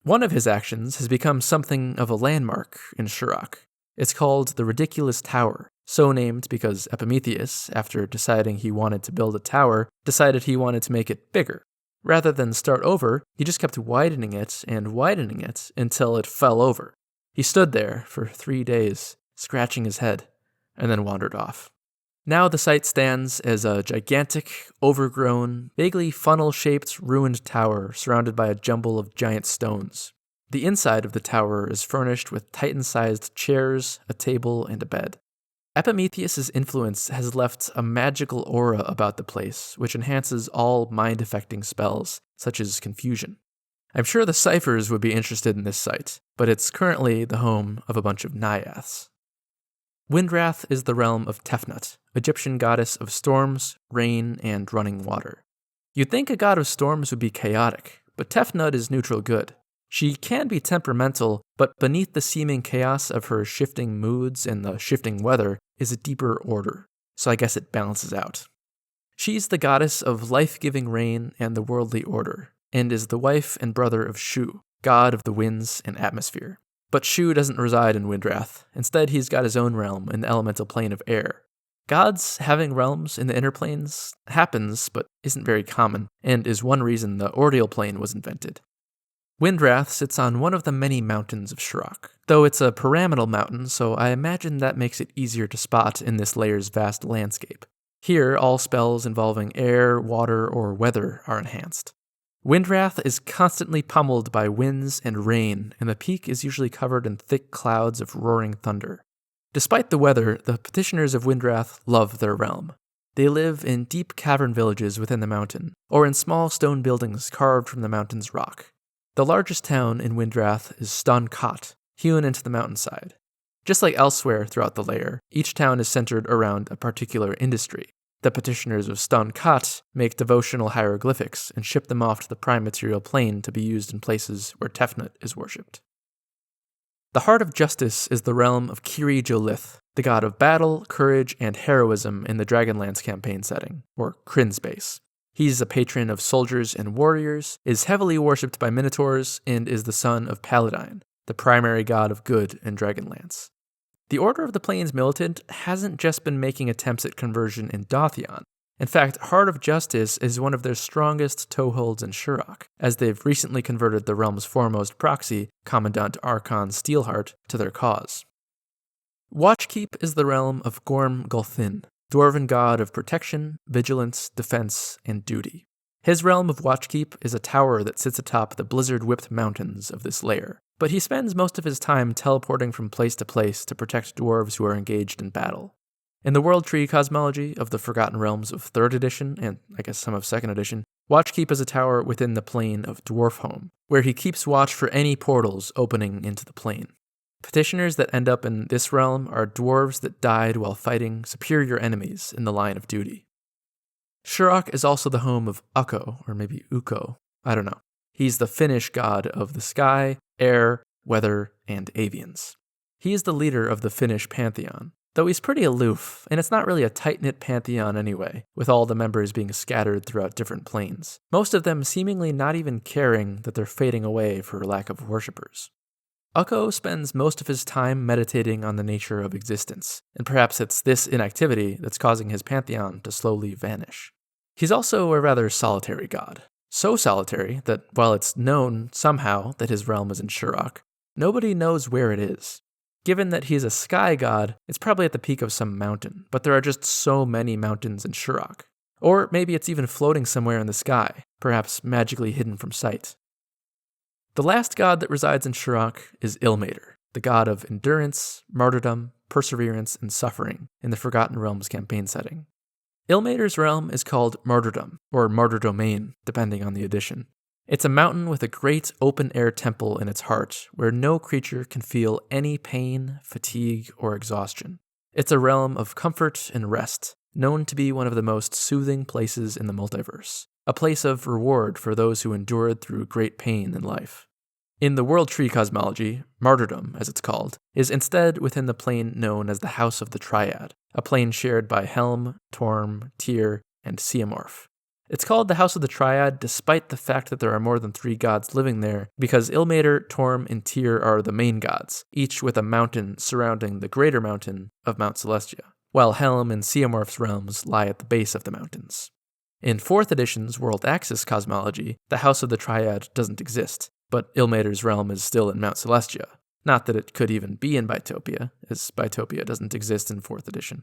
One of his actions has become something of a landmark in Shurrock. It's called the Ridiculous Tower, so named because Epimetheus, after deciding he wanted to build a tower, decided he wanted to make it bigger. Rather than start over, he just kept widening it until it fell over. He stood there for 3 days, scratching his head, and then wandered off. Now the site stands as a gigantic, overgrown, vaguely funnel-shaped, ruined tower surrounded by a jumble of giant stones. The inside of the tower is furnished with titan-sized chairs, a table, and a bed. Epimetheus' influence has left a magical aura about the place, which enhances all mind-affecting spells, such as confusion. I'm sure the Ciphers would be interested in this site, but it's currently the home of a bunch of naiaths. Windrath is the realm of Tefnut, Egyptian goddess of storms, rain, and running water. You'd think a god of storms would be chaotic, but Tefnut is neutral good. She can be temperamental, but beneath the seeming chaos of her shifting moods and the shifting weather is a deeper order, so I guess it balances out. She's the goddess of life-giving rain and the worldly order, and is the wife and brother of Shu, god of the winds and atmosphere. But Shu doesn't reside in Windrath. Instead, he's got his own realm in the elemental plane of air. Gods having realms in the inner planes happens, but isn't very common, and is one reason the Ordeal plane was invented. Windrath sits on one of the many mountains of Shurrock, though it's a pyramidal mountain, so I imagine that makes it easier to spot in this layer's vast landscape. Here, all spells involving air, water, or weather are enhanced. Windrath is constantly pummeled by winds and rain, and the peak is usually covered in thick clouds of roaring thunder. Despite the weather, the petitioners of Windrath love their realm. They live in deep cavern villages within the mountain, or in small stone buildings carved from the mountain's rock. The largest town in Windrath is Ston Kot, hewn into the mountainside. Just like elsewhere throughout the layer, each town is centered around a particular industry. The petitioners of Ston Kot make devotional hieroglyphics and ship them off to the prime material plane to be used in places where Tefnut is worshipped. The Heart of Justice is the realm of Kiri Jolith, the god of battle, courage, and heroism in the Dragonlance campaign setting, or Kryn's base. He's a patron of soldiers and warriors, is heavily worshipped by minotaurs, and is the son of Paladine, the primary god of good in Dragonlance. The Order of the Plains Militant hasn't just been making attempts at conversion in Dothion. In fact, Heart of Justice is one of their strongest toeholds in Shurrock, as they've recently converted the realm's foremost proxy, Commandant Archon Steelheart, to their cause. Watchkeep is the realm of Gorm Gulthin, dwarven god of protection, vigilance, defense, and duty. His realm of Watchkeep is a tower that sits atop the blizzard-whipped mountains of this lair, but he spends most of his time teleporting from place to protect dwarves who are engaged in battle. In the World Tree cosmology of the Forgotten Realms of 3rd edition, and I guess some of 2nd edition, Watchkeep is a tower within the plane of Dwarfhome, where he keeps watch for any portals opening into the plane. Petitioners that end up in this realm are dwarves that died while fighting superior enemies in the line of duty. Shurrock is also the home of Ukko, or maybe Ukko, I don't know. He's the Finnish god of the sky, air, weather, and avians. He is the leader of the Finnish pantheon, though he's pretty aloof, and it's not really a tight-knit pantheon anyway, with all the members being scattered throughout different planes, most of them seemingly not even caring that they're fading away for lack of worshippers. Ukko spends most of his time meditating on the nature of existence, and perhaps it's this inactivity that's causing his pantheon to slowly vanish. He's also a rather solitary god. So solitary that while it's known somehow that his realm is in Shurrock, nobody knows where it is. Given that he's a sky god, it's probably at the peak of some mountain, but there are just so many mountains in Shurrock. Or maybe it's even floating somewhere in the sky, perhaps magically hidden from sight. The last god that resides in Shurrock is Ilmater, the god of endurance, martyrdom, perseverance, and suffering in the Forgotten Realms campaign setting. Ilmater's realm is called Martyrdom, or Martyr Domain, depending on the edition. It's a mountain with a great open-air temple in its heart, where no creature can feel any pain, fatigue, or exhaustion. It's a realm of comfort and rest, known to be one of the most soothing places in the multiverse, a place of reward for those who endured through great pain in life. In the World Tree cosmology, Martyrdom, as it's called, is instead within the plane known as the House of the Triad, a plane shared by Helm, Torm, Tyr, and Seamorph. It's called the House of the Triad despite the fact that there are more than 3 gods living there, because Ilmater, Torm, and Tyr are the main gods, each with a mountain surrounding the greater mountain of Mount Celestia, while Helm and Seamorph's realms lie at the base of the mountains. In 4th edition's World Axis cosmology, the House of the Triad doesn't exist, but Ilmater's realm is still in Mount Celestia. Not that it could even be in Bytopia, as Bytopia doesn't exist in 4th edition.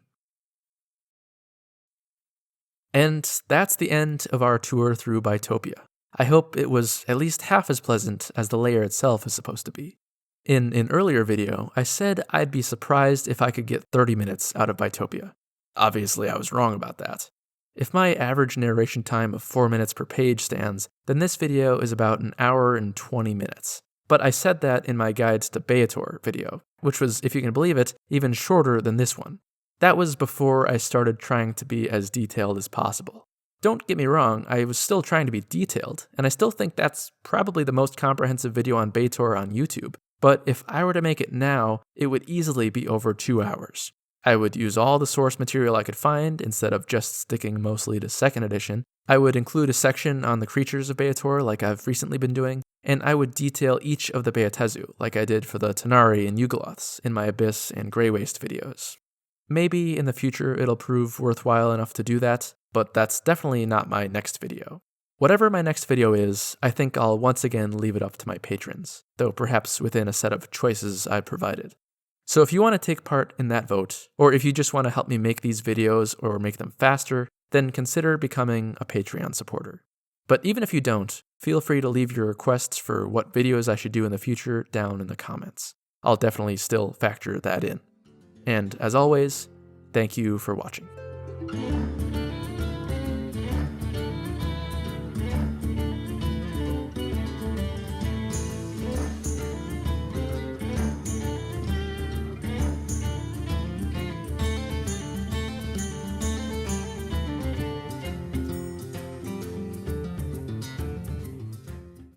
And that's the end of our tour through Bytopia. I hope it was at least half as pleasant as the layer itself is supposed to be. In an earlier video, I said I'd be surprised if I could get 30 minutes out of Bytopia. Obviously, I was wrong about that. If my average narration time of 4 minutes per page stands, then this video is about an hour and 20 minutes. But I said that in my Guides to Beator video, which was, if you can believe it, even shorter than this one. That was before I started trying to be as detailed as possible. Don't get me wrong, I was still trying to be detailed, and I still think that's probably the most comprehensive video on Beator on YouTube, but if I were to make it now, it would easily be over 2 hours. I would use all the source material I could find instead of just sticking mostly to 2nd edition. I would include a section on the creatures of Beator like I've recently been doing, and I would detail each of the Beatezu like I did for the Tanari and Yugoloths in my Abyss and Grey Waste videos. Maybe in the future it'll prove worthwhile enough to do that, but that's definitely not my next video. Whatever my next video is, I think I'll once again leave it up to my patrons, though perhaps within a set of choices I provided. So if you want to take part in that vote, or if you just want to help me make these videos or make them faster, then consider becoming a Patreon supporter. But even if you don't, feel free to leave your requests for what videos I should do in the future down in the comments. I'll definitely still factor that in. And as always, thank you for watching.